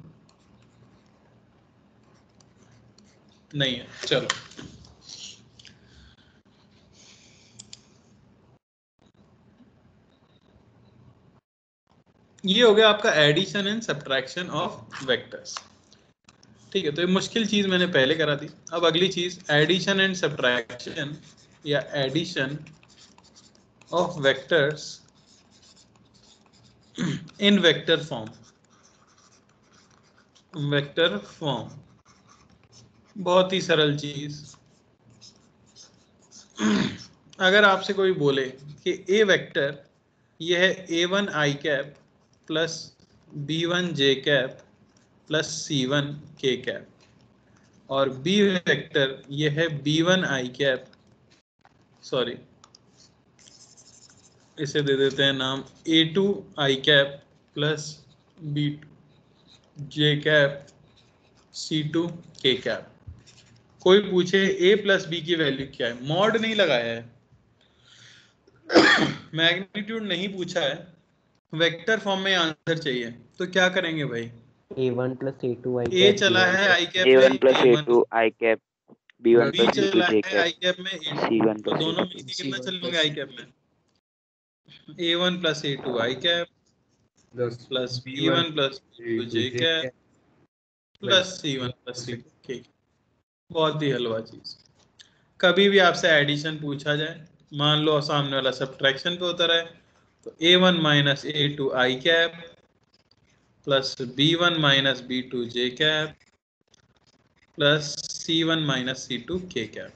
Speaker 2: नहीं है, चलो। ये हो गया आपका addition and subtraction of vectors. ठीक है, तो ये मुश्किल चीज मैंने पहले करा दी। अब अगली चीज एडिशन एंड सब्ट्रैक्शन या addition of vectors in vector form. Vector form बहुत ही सरल चीज। अगर आपसे कोई बोले कि ए वेक्टर यह है a1 i cap plus b1 j cap plus c1 k cap, और बी वेक्टर यह है b1 i कैप, सॉरी इसे दे देते हैं नाम a2 i cap plus b2 j cap c2 k cap. कोई पूछे a प्लस बी की वैल्यू क्या है, मॉड नहीं लगाया है, मैग्नीट्यूड नहीं पूछा है, वेक्टर फॉर्म में आंसर चाहिए, तो क्या करेंगे भाई?
Speaker 3: A1 + A2 i
Speaker 2: A
Speaker 3: cap
Speaker 2: चला
Speaker 3: B1
Speaker 2: है आई
Speaker 3: +
Speaker 2: कैप में
Speaker 10: A1 +
Speaker 2: A1,
Speaker 10: A2 I cap B1
Speaker 2: B
Speaker 10: + B2
Speaker 2: चला
Speaker 10: J
Speaker 2: है
Speaker 10: cap
Speaker 2: आई कैप में A2,
Speaker 10: C1
Speaker 2: तो
Speaker 10: +
Speaker 2: दोनों
Speaker 10: C2
Speaker 2: मिलके कितना चलेंगे आई कैप में? A1 + A2 I cap plus B1 + B2 J cap plus C1 + C2 K। बहुत ही हलवा चीज। कभी भी आपसे एडिशन पूछा जाए, मान लो सामने वाला सब्ट्रैक्शन पे उतर है, तो A1 - A2 I cap plus B1 - B2 J cap plus C1 - C2 K cap,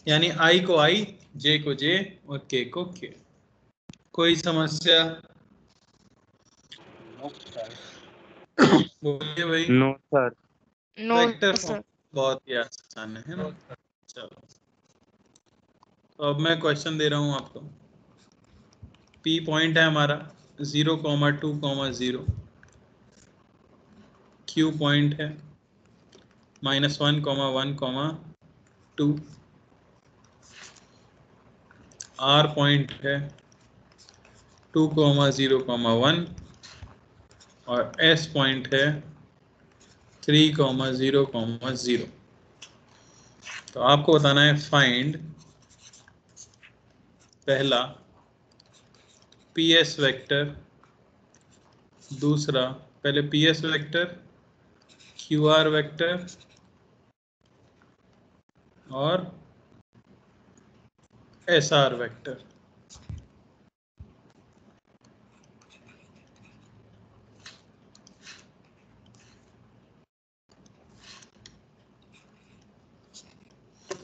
Speaker 2: यानी I को I, J को J और K को K। कोई समस्या? बोलिए भाई।
Speaker 10: No sir.
Speaker 9: No
Speaker 2: vector form
Speaker 9: sir.
Speaker 2: बहुत ही आसान है ना? चलो, तो अब मैं क्वेश्चन दे रहा हूं आपको। P पॉइंट है हमारा 0, 2, 0। Q पॉइंट है -1, 1, 2। R पॉइंट है 2,0,1 और S पॉइंट है 3,0,0। तो आपको बताना है फाइंड पहला PS वेक्टर, दूसरा पहले PS वेक्टर, QR वेक्टर और SR वेक्टर।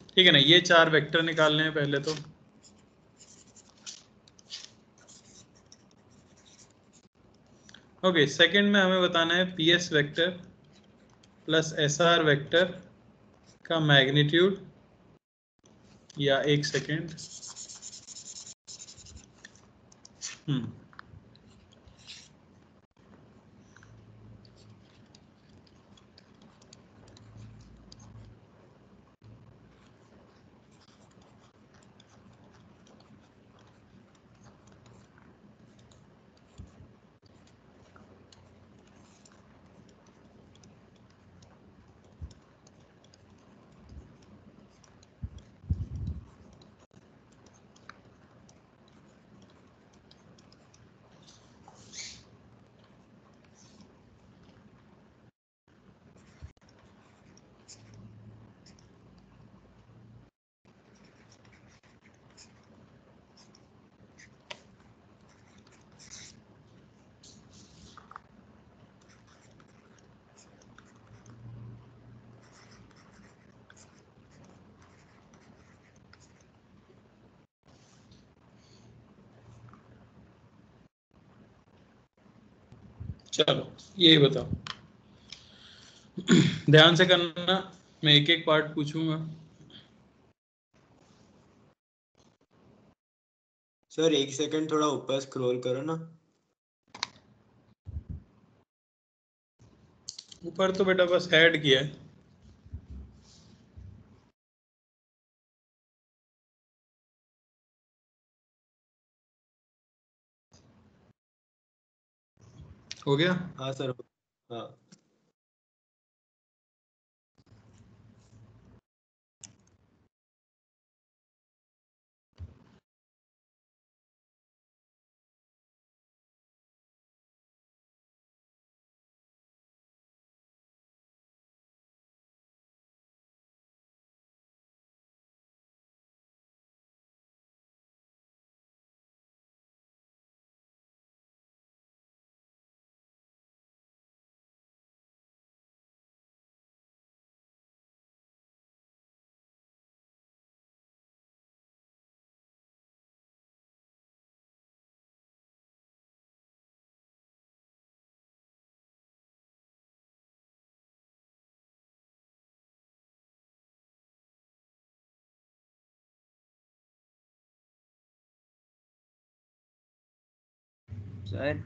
Speaker 2: ठीक है ना, ये 4 वेक्टर निकालने हैं पहले तो। ओके, सेकंड में हमें बताना है PS vector plus SR vector का मैग्नीट्यूड, या एक सेकेंड, चलो यही बताओ, ध्यान से करना, मैं एक एक पार्ट पूछूंगा।
Speaker 13: सर एक सेकंड, थोड़ा ऊपर स्क्रॉल करो ना।
Speaker 2: ऊपर तो बेटा बस ऐड किया है। हो गया?
Speaker 13: हाँ सर, हाँ।
Speaker 6: सर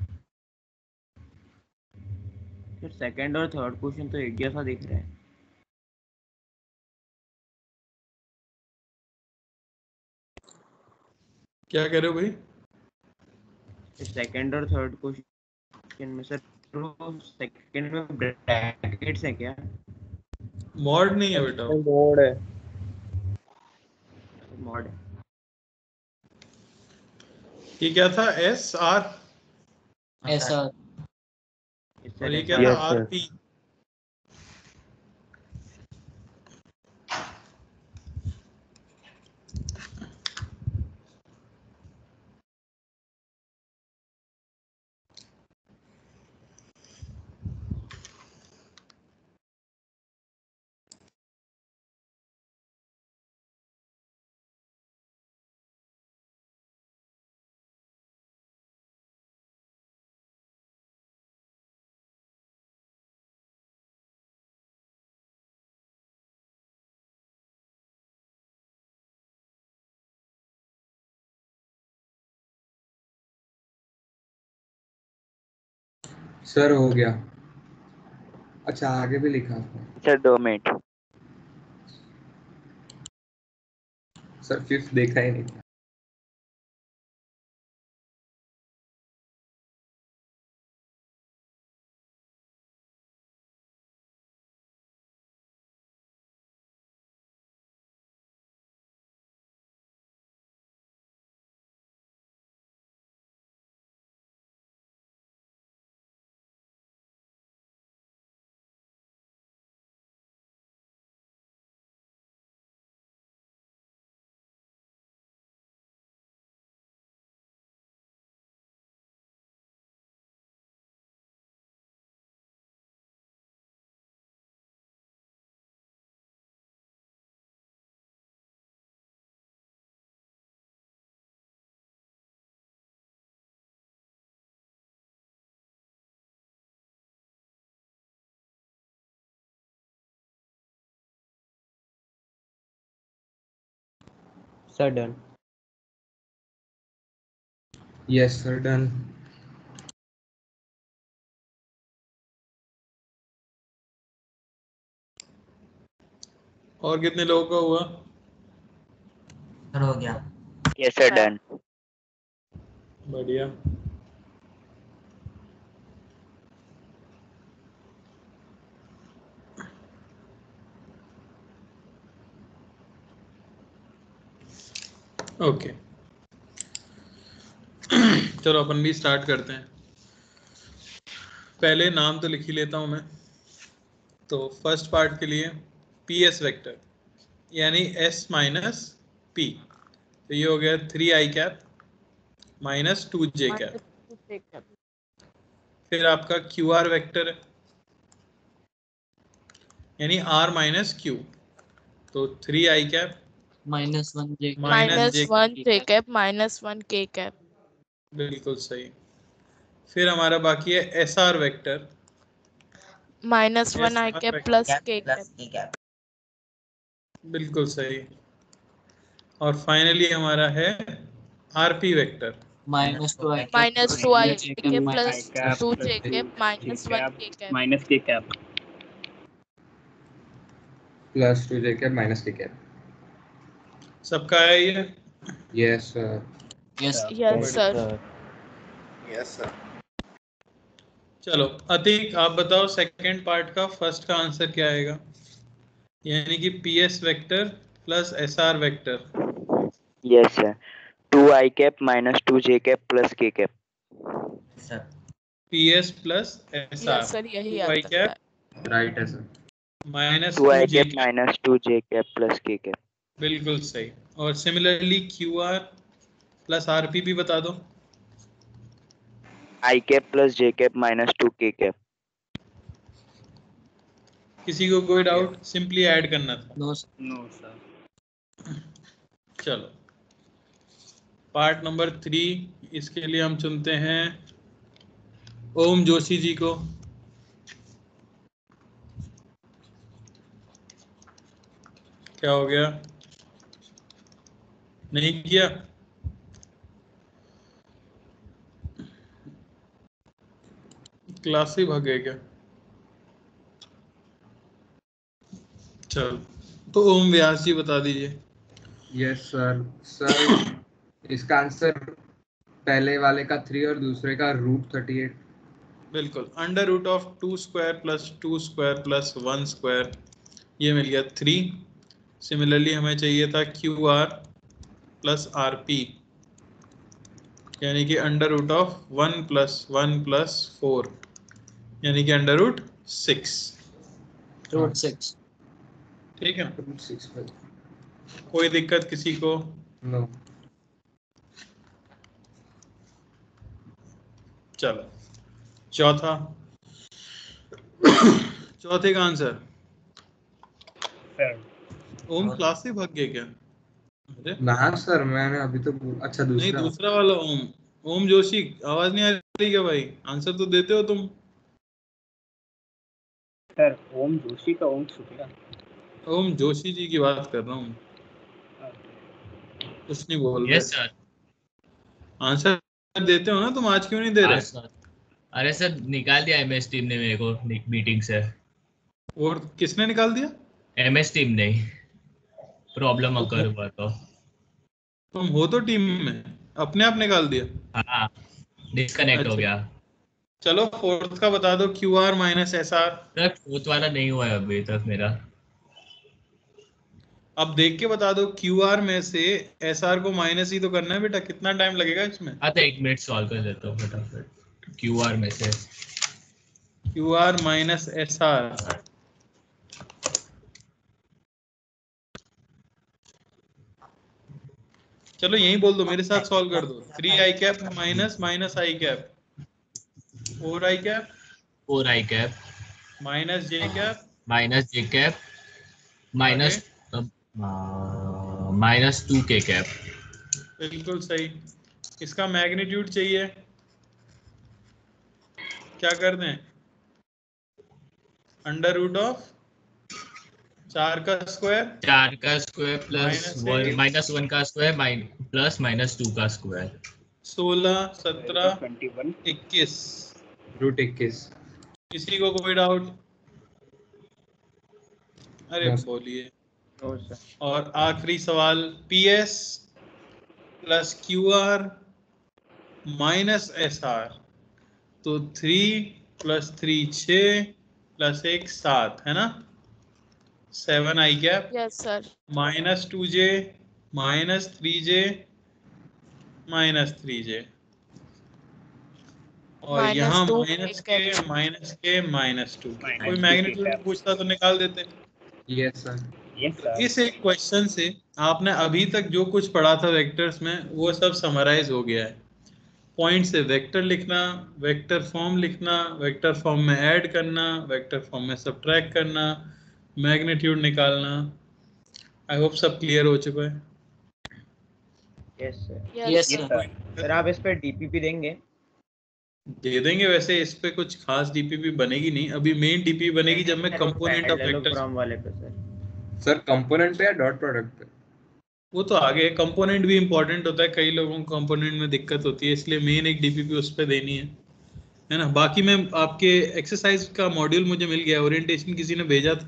Speaker 6: सेकंड और थर्ड क्वेश्चन तो एक जैसा दिख रहा है।
Speaker 2: क्या कह रहे हो भाई?
Speaker 6: सेकंड और थर्ड क्वेश्चन में सर, सेकंड में ब्रैकेट्स है क्या?
Speaker 2: मॉड नहीं है बेटा,
Speaker 11: मोड है।
Speaker 6: मॉड है।
Speaker 2: ये क्या था? SR
Speaker 4: SR
Speaker 2: और ये क्या था? RP।
Speaker 7: सर हो गया। अच्छा आगे भी लिखा था
Speaker 11: सर 2 मिनट।
Speaker 7: सर, फिफ्थ देखा ही नहीं था।
Speaker 3: Sir done.
Speaker 7: Yes sir done.
Speaker 2: और कितने लोगों का हुआ?
Speaker 4: हो गया।
Speaker 11: Yes sir done.
Speaker 2: बढ़िया। ओके चलो अपन भी स्टार्ट करते हैं। पहले नाम तो लिख ही लेता हूं मैं। तो फर्स्ट पार्ट के लिए पी एस वेक्टर यानी एस माइनस पी, तो ये हो गया 3i cap minus 2j cap. फिर आपका क्यू आर वेक्टर है यानी r माइनस क्यू, तो 3i cap
Speaker 5: -1 j
Speaker 9: -1 j cap -1 k cap.
Speaker 2: बिल्कुल सही। फिर हमारा बाकी है S R vector
Speaker 9: -1 i cap plus k cap.
Speaker 2: बिल्कुल सही। और फाइनली हमारा है RP vector
Speaker 5: -2 i
Speaker 9: -2 i cap plus 2 j cap -1 k cap.
Speaker 12: Minus K cap
Speaker 7: plus 2j cap minus k cap.
Speaker 2: सबका है ये?
Speaker 7: Yes sir.
Speaker 9: Yes sir.
Speaker 7: Yes sir.
Speaker 2: चलो अतीक आप बताओ सेकंड पार्ट का फर्स्ट का आंसर क्या आएगा? यानी कि P S vector plus S R vector.
Speaker 11: Yes sir 2i cap minus 2j cap plus k cap.
Speaker 2: P S plus S R
Speaker 9: yes sir यही
Speaker 2: 2i
Speaker 9: आता
Speaker 2: कैप
Speaker 9: है।
Speaker 7: राइट है sir.
Speaker 2: Minus
Speaker 11: 2i
Speaker 2: 2j
Speaker 11: cap minus 2j cap plus k cap.
Speaker 2: बिल्कुल सही। और similarly Q r plus r P भी बता दो।
Speaker 11: i cap plus j cap minus 2k cap.
Speaker 2: किसी को कोई डाउट? सिंपली ऐड करना था।
Speaker 12: No sir.
Speaker 2: चलो पार्ट नंबर 3 इसके लिए हम चुनते हैं ओम जोशी जी को। क्या हो गया? नहीं किया? क्लास से भाग गए क्या? चलो तो ओम व्यास जी बता दीजिए।
Speaker 7: Yes sir. सर इसका आंसर पहले वाले का 3 और दूसरे का √38।
Speaker 2: बिल्कुल under root of 2 square plus 2 square plus 1 square, ये मिल गया 3। सिमिलरली हमें चाहिए था q r plus r p यानी कि under root of 1 plus 1 plus 4 यानी कि अंडर रूट 6।
Speaker 5: √6।
Speaker 2: ठीक है,
Speaker 7: √6।
Speaker 2: कोई दिक्कत किसी को?
Speaker 7: नो।
Speaker 2: चलो चौथा चौथे का आंसर ओम क्लास से भाग गए क्या? अरे
Speaker 7: ना सर मैंने अभी तो अच्छा
Speaker 2: नहीं,
Speaker 7: दूसरा।
Speaker 2: दूसरा वाला ओम। ओम जोशी आवाज नहीं आ रही क्या भाई? आंसर तो देते हो तुम।
Speaker 12: सर ओम जोशी का ओम शुक्ला।
Speaker 2: ओम जोशी जी की बात कर रहा हूँ, कुछ नहीं बोल रहे।
Speaker 14: Yes sir.
Speaker 2: आंसर देते हो ना तुम, आज क्यों नहीं दे रहे?
Speaker 14: सर अरे सर निकाल दिया एमएस टीम ने मेरे को मीटिंग से।
Speaker 2: और किसने निकाल दिया?
Speaker 14: एमएस टीम ने। प्रॉब्लम अकर हुआ तो।
Speaker 2: तुम हो तो टीम में, अपने आप निकाल दिया?
Speaker 14: हाँ डिस्कनेक्ट हो गया।
Speaker 2: चलो फोर्थ का बता दो, Q R minus S R.
Speaker 14: Sir fourth वाला नहीं हुआ है अभी तक मेरा।
Speaker 2: अब देख के बता दो, क्यू आर में से एस आर को माइनस ही तो करना है बेटा, कितना टाइम लगेगा इसमें?
Speaker 14: तो 1 मिनट सॉल्व कर देता हूँ फटाफट। क्यू आर में से
Speaker 2: Q R minus S R, चलो यही बोल दो, मेरे साथ सॉल्व कर दो। 3i cap minus minus I cap 4i cap
Speaker 14: 4i cap
Speaker 2: minus J cap
Speaker 14: minus J cap minus -2k cap.
Speaker 2: बिल्कुल सही। इसका मैग्नीट्यूड चाहिए, क्या कर दें? अंडर रूट ऑफ 4 का स्क्वायर
Speaker 14: 4 का स्क्वायर प्लस
Speaker 2: -1
Speaker 14: -1 का स्क्वायर प्लस -2 का स्क्वायर
Speaker 2: 16 17 21
Speaker 7: √21।
Speaker 2: किसी को कोई डाउट? अरे
Speaker 7: No,
Speaker 2: बोलिए।
Speaker 6: No sir.
Speaker 2: और आखिरी सवाल PS plus QR minus SR, तो 3 + 3 6 + 1 7 है ना। 7 I gap
Speaker 9: yes sir.
Speaker 2: -2J -3J -3J और यहाँ
Speaker 9: -2
Speaker 2: -K -2। कोई मैग्नीट्यूड पूछता तो निकाल देते।
Speaker 7: Yes sir.
Speaker 2: तो इस एक क्वेश्चन से आपने अभी तक जो कुछ पढ़ा था वेक्टर्स में वो सब समराइज हो गया है। पॉइंट से वेक्टर लिखना, वेक्टर फॉर्म लिखना, वेक्टर फॉर्म में ऐड करना, वेक्टर फॉर्म में सब्ट्रैक्ट करना, मैग्नीट्यूड निकालना। आई होप सब क्लियर हो चुका है।
Speaker 6: Yes sir.
Speaker 8: Yes
Speaker 6: sir. Sir आप इस पे डीपीपी देंगे?
Speaker 2: दे देंगे। वैसे इस पे कुछ खास डीपीपी बनेगी नहीं, अभी मेन डीपीपी बनेगी जब मैं कंपोनेंट ऑफ वेक्टर्स
Speaker 6: पैरेललोग्राम वाले पे सर।
Speaker 7: सर कंपोनेंट पे या डॉट प्रोडक्ट पे?
Speaker 2: वो तो आगे कंपोनेंट भी इंपॉर्टेंट होता है, कई लोगों को कंपोनेंट में दिक्कत होती है, इसलिए मेन एक डीपीपी उस पर देनी है ना। बाकी मैं आपके एक्सरसाइज का मॉड्यूल मुझे मिल गया, ओरिएंटेशन किसी ने भेजा था,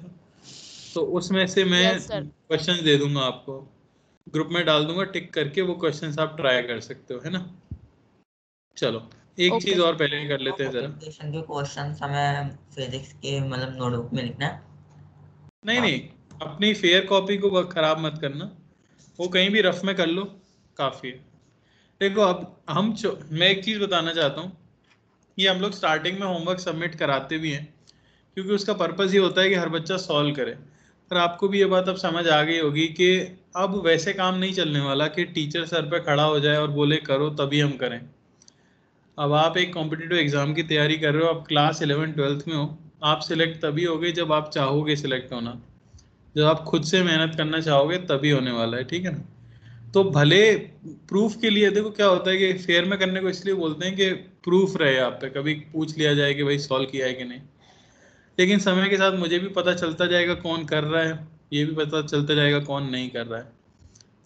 Speaker 2: तो उसमें से मैं क्वेश्चन दे दूंगा आपको, ग्रुप में डाल दूंगा, टिक करके वो क्वेश्चन आप ट्राई कर सकते हो, है ना। चलो एक चीज और पहले कर लेते हैं जरा।
Speaker 4: के क्वेश्चन हमें फिजिक्स के मतलब नोटबुक में लिखना है?
Speaker 2: नहीं, अपनी फेयर कॉपी को खराब मत करना, वो कहीं भी रफ में कर लो, काफ़ी है। देखो अब मैं एक चीज़ बताना चाहता हूँ, ये हम लोग स्टार्टिंग में होमवर्क सबमिट कराते भी हैं क्योंकि उसका पर्पज़ ये होता है कि हर बच्चा सॉल्व करे। पर आपको भी ये बात अब समझ आ गई होगी कि अब वैसे काम नहीं चलने वाला कि टीचर सर पे खड़ा हो जाए और बोले करो तभी हम करें। अब आप एक कॉम्पिटिटिव एग्ज़ाम की तैयारी कर रहे हो, आप क्लास 11-12 में हो, आप सिलेक्ट तभी होगे जब आप चाहोगे सिलेक्ट होना, जब आप खुद से मेहनत करना चाहोगे तभी होने वाला है, ठीक है ना। तो भले प्रूफ के लिए, देखो क्या होता है कि फेयर में करने को इसलिए बोलते हैं कि प्रूफ रहे आप पे, कभी पूछ लिया जाए कि भाई सॉल्व किया है कि नहीं, लेकिन समय के साथ मुझे भी पता चलता जाएगा कौन कर रहा है, ये भी पता चलता जाएगा कौन नहीं कर रहा है।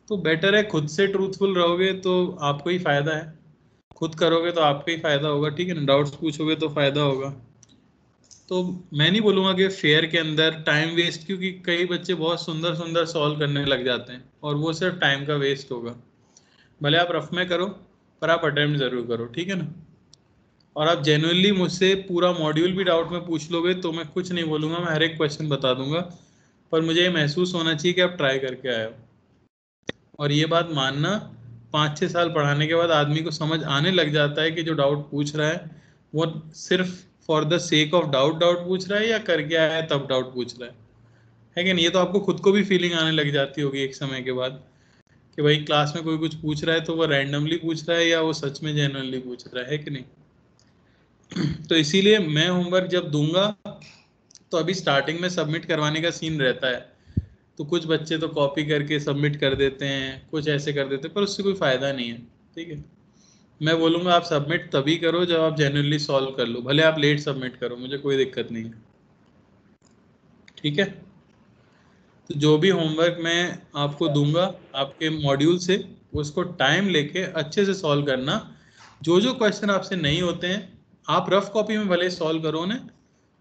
Speaker 2: तो बेटर है खुद से ट्रूथफुल रहोगे तो आपको ही फ़ायदा है, खुद करोगे तो आपको ही फ़ायदा होगा, ठीक है ना। डाउट्स पूछोगे तो फ़ायदा होगा। तो मैं नहीं बोलूँगा कि फेयर के अंदर टाइम वेस्ट, क्योंकि कई बच्चे बहुत सुंदर सुंदर सॉल्व करने लग जाते हैं और वो सिर्फ टाइम का वेस्ट होगा। भले आप रफ में करो पर आप अटेम्प्ट ज़रूर करो, ठीक है ना। और आप जेन्युइनली मुझसे पूरा मॉड्यूल भी डाउट में पूछ लोगे तो मैं कुछ नहीं बोलूँगा, मैं हर एक क्वेश्चन बता दूंगा, पर मुझे ये महसूस होना चाहिए कि आप ट्राई करके आए हो। और ये बात मानना, 5-6 साल पढ़ाने के बाद आदमी को समझ आने लग जाता है कि जो डाउट पूछ रहा है वो सिर्फ for the sake of doubt पूछ रहा है या करके आया है तब डाउट पूछ रहा है कि नहीं। ये तो आपको खुद को भी फीलिंग आने लग जाती होगी एक समय के बाद कि भाई क्लास में कोई कुछ पूछ रहा है तो वो रैंडमली पूछ रहा है या वो सच में जेन्युइनली पूछ रहा है कि नहीं। तो इसीलिए मैं होमवर्क जब दूंगा तो अभी स्टार्टिंग में सबमिट करवाने का सीन रहता है, तो कुछ बच्चे तो कॉपी करके सबमिट कर देते हैं, कुछ ऐसे कर देते हैं, पर उससे कोई फ़ायदा नहीं है, ठीक है। मैं बोलूँगा आप सबमिट तभी करो जब आप जेन्युइनली सॉल्व कर लो, भले आप लेट सबमिट करो, मुझे कोई दिक्कत नहीं है, ठीक है। तो जो भी होमवर्क मैं आपको दूंगा आपके मॉड्यूल से, उसको टाइम लेके अच्छे से सॉल्व करना। जो जो क्वेश्चन आपसे नहीं होते हैं आप रफ कॉपी में भले सॉल्व करो उन्हें,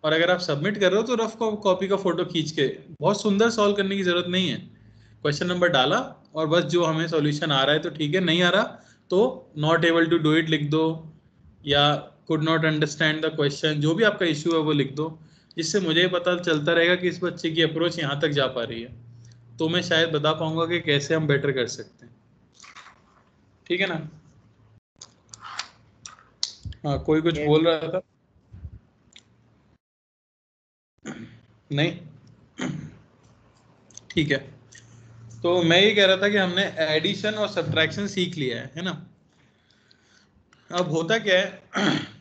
Speaker 2: और अगर आप सबमिट कर रहे हो तो रफ कॉपी का फोटो खींच के, बहुत सुंदर सॉल्व करने की ज़रूरत नहीं है, क्वेश्चन नंबर डाला और बस जो हमें सॉल्यूशन आ रहा है तो ठीक है, नहीं आ रहा तो not able to do it लिख दो, या could not understand the question, जो भी आपका इश्यू है वो लिख दो, जिससे मुझे पता चलता रहेगा कि इस बच्चे की अप्रोच यहाँ तक जा पा रही है, तो मैं शायद बता पाऊंगा कि कैसे हम बेटर कर सकते हैं, ठीक है ना। हाँ कोई कुछ बोल रहा था? नहीं, ठीक है। तो मैं ये कह रहा था कि हमने एडिशन और सब्ट्रैक्शन सीख लिया है ना। अब होता क्या है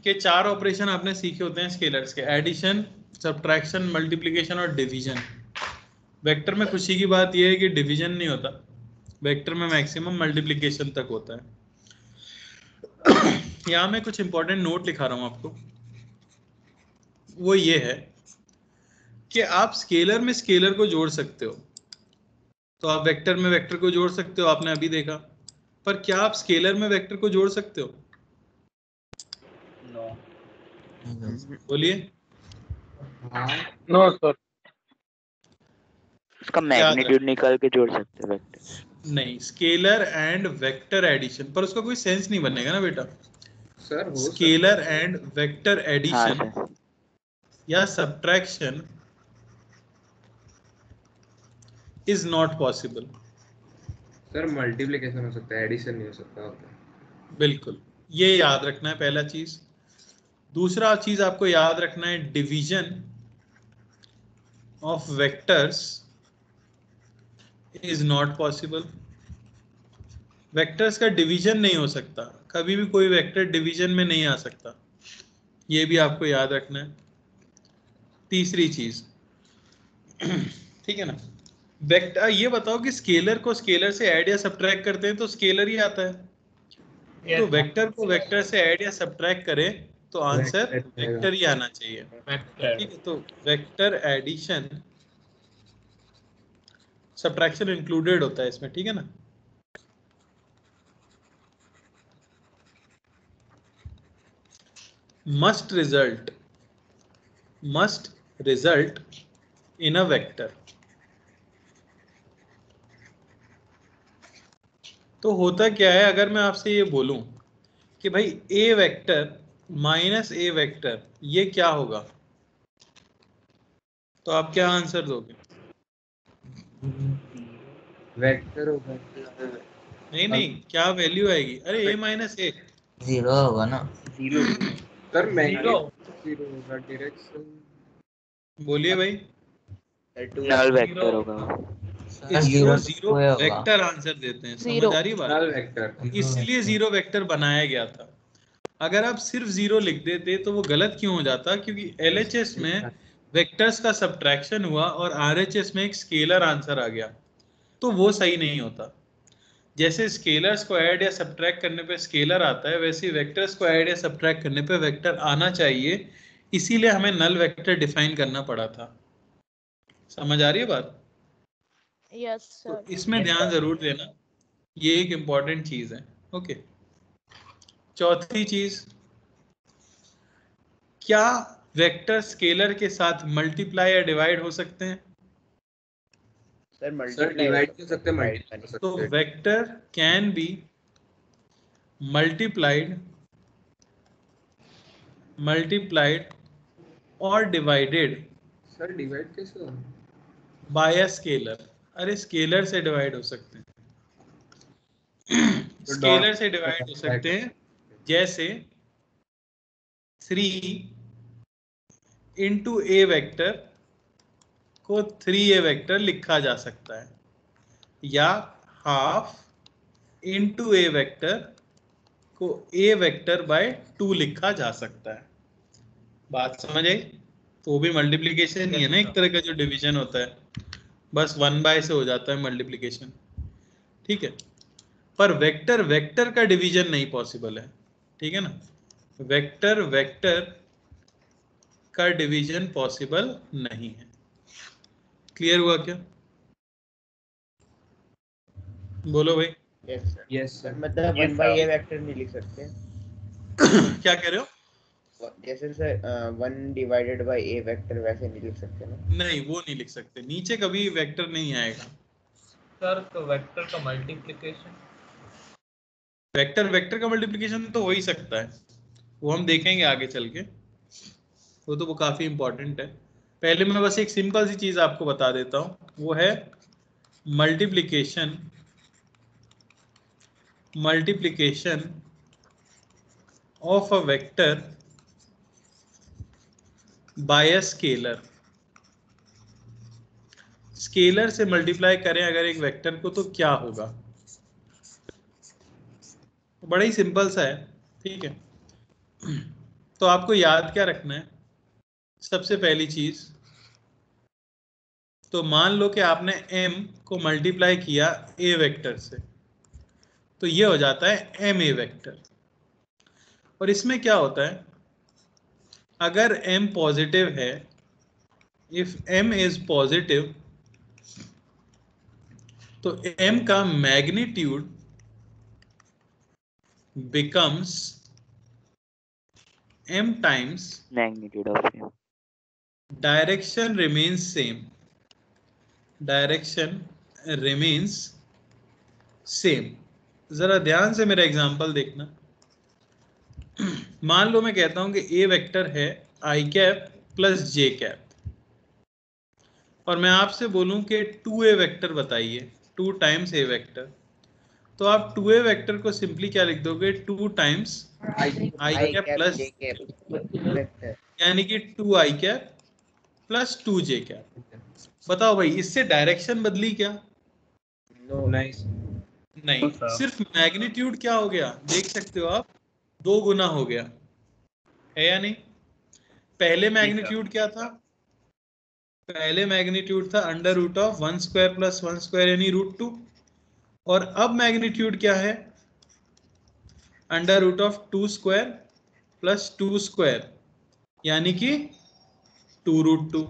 Speaker 2: कि 4 ऑपरेशन आपने सीखे होते हैं स्केलर्स के, एडिशन, सब्ट्रैक्शन, मल्टीप्लिकेशन और डिवीजन। वेक्टर में खुशी की बात यह है कि डिवीजन नहीं होता, वेक्टर में मैक्सिमम मल्टीप्लिकेशन तक होता है। यहाँ मैं कुछ इंपॉर्टेंट नोट लिखा रहा हूँ आपको, वो ये है कि आप स्केलर में स्केलर को जोड़ सकते हो, तो आप वेक्टर में वेक्टर को जोड़ सकते हो, आपने अभी देखा, पर क्या आप स्केलर में वेक्टर को जोड़ सकते हो? बोलिए।
Speaker 15: No sir.
Speaker 16: उसका मैग्नीट्यूड निकाल के जोड़ सकते हैं वेक्टर।
Speaker 2: नहीं, स्केलर एंड वेक्टर एडिशन, पर उसका कोई सेंस नहीं बनेगा ना बेटा।
Speaker 7: Sir
Speaker 2: scalar and vector addition या subtraction is not possible.
Speaker 7: Sir multiplication हो सकता है, एडिशन नहीं हो सकता होता है।
Speaker 2: बिल्कुल, ये याद रखना है पहला चीज। दूसरा चीज आपको याद रखना है, division of vectors is not possible. Vectors का डिवीजन नहीं हो सकता, कभी भी कोई वेक्टर डिवीजन में नहीं आ सकता, ये भी आपको याद रखना है। तीसरी चीज, ठीक है ना, वेक्टर, ये बताओ कि स्केलर को स्केलर से ऐड या सब्ट्रैक्ट करते हैं तो स्केलर ही आता है, तो वेक्टर को वेक्टर से ऐड या सब्ट्रैक्ट करें तो आंसर वेक्टर ही आना चाहिए। ठीक है, तो वेक्टर एडिशन सब्ट्रैक्शन इंक्लूडेड होता है इसमें, ठीक है ना। must result in a vector। तो होता क्या है, अगर मैं आपसे ये बोलूं कि भाई a vector minus a vector ये क्या होगा, तो आप क्या आंसर दोगे?
Speaker 7: वेक्टर होगा।
Speaker 2: नहीं, क्या वैल्यू आएगी? अरे a माइनस a
Speaker 4: 0 होगा ना।
Speaker 6: 0
Speaker 7: सर मैग्नीट्यूड होगा, डायरेक्शन।
Speaker 2: बोलिए भाई।
Speaker 16: नल वेक्टर होगा।
Speaker 2: जीरो वेक्टर आंसर देते हैं, समझ आ रही बात?
Speaker 7: नल वेक्टर,
Speaker 2: इसलिए जीरो वेक्टर बनाया गया था। अगर आप सिर्फ जीरो लिख देते तो वो गलत क्यों हो जाता? क्योंकि LHS में वेक्टर्स का सब्ट्रैक्शन हुआ और RHS में एक स्केलर आंसर आ गया, तो वो सही नहीं होता। जैसे स्केलर्स को ऐड या सब्ट्रैक्ट करने पे स्केलर आता है, वैसे वेक्टर्स को ऐड या सब्ट्रैक्ट करने पे वेक्टर आना चाहिए, इसीलिए हमें नल वेक्टर डिफाइन करना पड़ा था। समझ आ रही है बात?
Speaker 9: यस
Speaker 2: तो
Speaker 9: सर।
Speaker 2: इसमें ध्यान जरूर देना, ये एक इम्पॉर्टेंट चीज है। ओके, चौथी चीज, क्या वेक्टर स्केलर के साथ मल्टीप्लाई या डिवाइड हो सकते हैं?
Speaker 6: सर
Speaker 7: डिवाइड कर सकते हैं, मल्टीप्लाई कर सकते
Speaker 2: तो
Speaker 7: हैं।
Speaker 2: वेक्टर कैन बी मल्टीप्लाइड और डिवाइडेड
Speaker 7: सर डिवाइड कैसे होगा?
Speaker 2: By a scalar. अरे स्केलर से डिवाइड हो सकते हैं, स्केलर से डिवाइड हो सकते हैं, जैसे 3 इंटू ए वेक्टर को 3a वेक्टर लिखा जा सकता है, या हाफ इंटू ए वेक्टर को a वेक्टर बाय 2 लिखा जा सकता है। बात समझ आई? तो वो भी मल्टीप्लिकेशन ही है ना, एक तरह का जो डिवीजन होता है, बस 1/, से हो जाता है मल्टीप्लिकेशन। ठीक है, पर वेक्टर वेक्टर का डिवीजन नहीं पॉसिबल है, ठीक है ना। वेक्टर वेक्टर का डिवीजन पॉसिबल नहीं है। क्लियर हुआ क्या? बोलो भाई।
Speaker 6: Yes sir. मतलब 1/a वेक्टर नहीं लिख सकते?
Speaker 2: क्या कह रहे हो?
Speaker 6: जैसे sir 1 divided by a vector वैसे नहीं लिख सकते ना?
Speaker 2: नहीं, वो नहीं लिख सकते, नीचे कभी वेक्टर नहीं आएगा
Speaker 1: सर। तो वेक्टर का मल्टीप्लिकेशन,
Speaker 2: वेक्टर वेक्टर का मल्टीप्लिकेशन तो हो ही सकता है, वो हम देखेंगे आगे चल के, वो काफी इंपॉर्टेंट है। पहले मैं बस एक सिंपल सी चीज आपको बता देता हूं, वो है multiplication of a vector by a scalar. Scalar से मल्टीप्लाई करें अगर एक वेक्टर को तो क्या होगा? बड़ा ही सिंपल सा है, ठीक है। तो आपको याद क्या रखना है? सबसे पहली चीज, तो मान लो कि आपने m को मल्टीप्लाई किया a वेक्टर से, तो ये हो जाता है ma वेक्टर। और इसमें क्या होता है, अगर m पॉजिटिव है इफ m इज पॉजिटिव तो m का magnitude becomes m times
Speaker 16: magnitude of m.
Speaker 2: Direction remains same. Direction remains same. जरा ध्यान से मेरा एग्जांपल देखना। मान लो मैं कहता हूं कि a वेक्टर है i cap plus j cap, और मैं आपसे बोलूं कि 2a वेक्टर बताइए, 2 टाइम्स a वेक्टर, तो आप 2a वेक्टर को सिंपली क्या लिख दोगे, 2 टाइम्स i कैप प्लस यानी कि 2i cap plus 2j cap. बताओ भाई इससे डायरेक्शन बदली क्या? नहीं, सिर्फ मैग्नीट्यूड क्या हो गया, देख सकते हो आप, 2 गुना हो गया है या नहीं? पहले मैग्नीट्यूड क्या था? पहले मैग्नीट्यूड था under root of 1 square plus 1 square यानी √2, और अब मैग्नीट्यूड क्या है? Under root of 2 square plus 2 square यानी कि 2√2।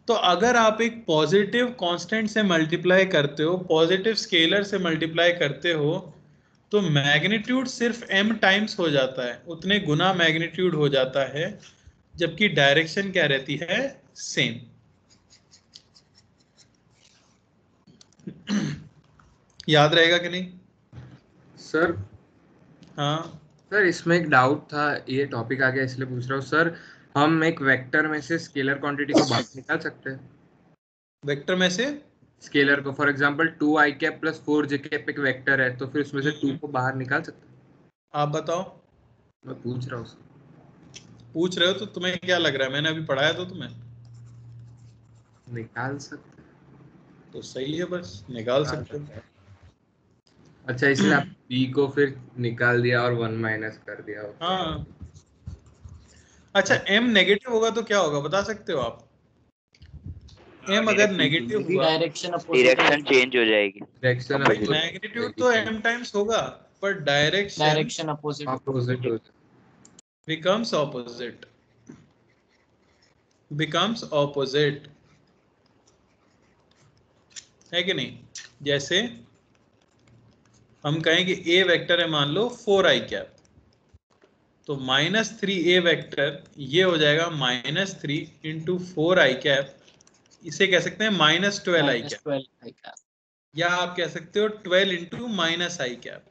Speaker 2: तो अगर आप एक पॉजिटिव कांस्टेंट से मल्टीप्लाई करते हो, पॉजिटिव स्केलर से मल्टीप्लाई करते हो, तो मैग्नीट्यूड सिर्फ m टाइम्स हो जाता है, उतने गुना मैग्नीट्यूड हो जाता है, जबकि डायरेक्शन क्या रहती है, सेम। याद रहेगा कि नहीं
Speaker 7: सर?
Speaker 2: हाँ
Speaker 7: सर इसमें एक डाउट था, ये टॉपिक आ गया इसलिए पूछ रहा हूँ सर, हम एक वेक्टर में से स्केलर क्वांटिटी को बाहर निकाल सकते हैं?
Speaker 2: वेक्टर में से
Speaker 7: स्केलर को, for example 2i cap plus 4j cap एक वेक्टर है, तो फिर उसमें से 2 को बाहर निकाल सकते हैं?
Speaker 2: आप बताओ।
Speaker 7: मैं पूछ रहा हूँ सर।
Speaker 2: पूछ रहे हो तो तुम्हें क्या लग रहा है, मैंने अभी पढ़ाया तो तुम्हें?
Speaker 7: निकाल सकते
Speaker 2: तो सही है, बस निकाल सकते हो।
Speaker 7: अच्छा, इसलिए आप b को फिर निकाल दिया और 1 माइनस कर दिया।
Speaker 2: हाँ अच्छा, m नेगेटिव होगा तो क्या होगा बता सकते हो आप? m अगर नेगेटिव हुआ
Speaker 16: डायरेक्शन चेंज हो जाएगी।
Speaker 2: मैग्नीट्यूड तो m टाइम्स होगा, पर डायरेक्शन
Speaker 7: अपोजिट
Speaker 2: becomes opposite है कि नहीं? जैसे हम कहें कि a वेक्टर है मान लो 4i कैप, तो -3a वेक्टर ये हो जाएगा -3 इंटू 4i कैप, इसे कह सकते हैं -12i कैप, या आप कह सकते हो 12 इंटू -i कैप।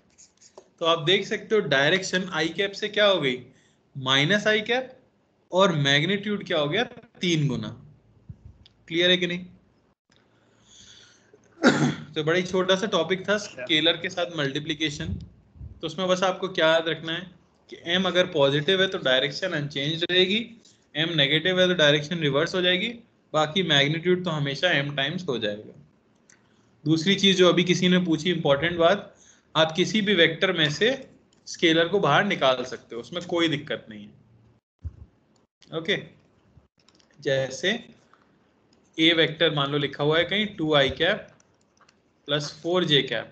Speaker 2: तो आप देख सकते हो डायरेक्शन i कैप से क्या हो गई, -i कैप, और मैग्नीट्यूड क्या हो गया, 3 गुना। क्लियर है कि नहीं? तो बड़ा ही छोटा सा टॉपिक था स्केलर के साथ मल्टीप्लिकेशन। तो उसमें बस आपको क्या याद रखना है कि m अगर पॉजिटिव है तो डायरेक्शन अनचेंज रहेगी, m नेगेटिव है तो डायरेक्शन रिवर्स हो जाएगी, बाकी मैग्नीट्यूड तो हमेशा m टाइम्स हो जाएगा। दूसरी चीज जो अभी किसी ने पूछी, इंपॉर्टेंट बात, आप किसी भी वेक्टर में से स्केलर को बाहर निकाल सकते हो, उसमें कोई दिक्कत नहीं है। ओके, जैसे a वेक्टर मान लो लिखा हुआ है कहीं 2i cap plus 4j cap,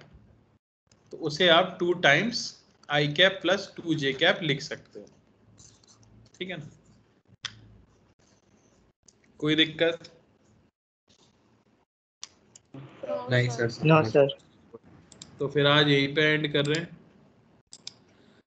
Speaker 2: तो उसे आप 2 times i cap plus 2j cap लिख सकते हो। ठीक है ना? कोई दिक्कत
Speaker 7: नहीं सर।
Speaker 5: No sir.
Speaker 2: तो फिर आज यहीं पे एंड कर रहे हैं।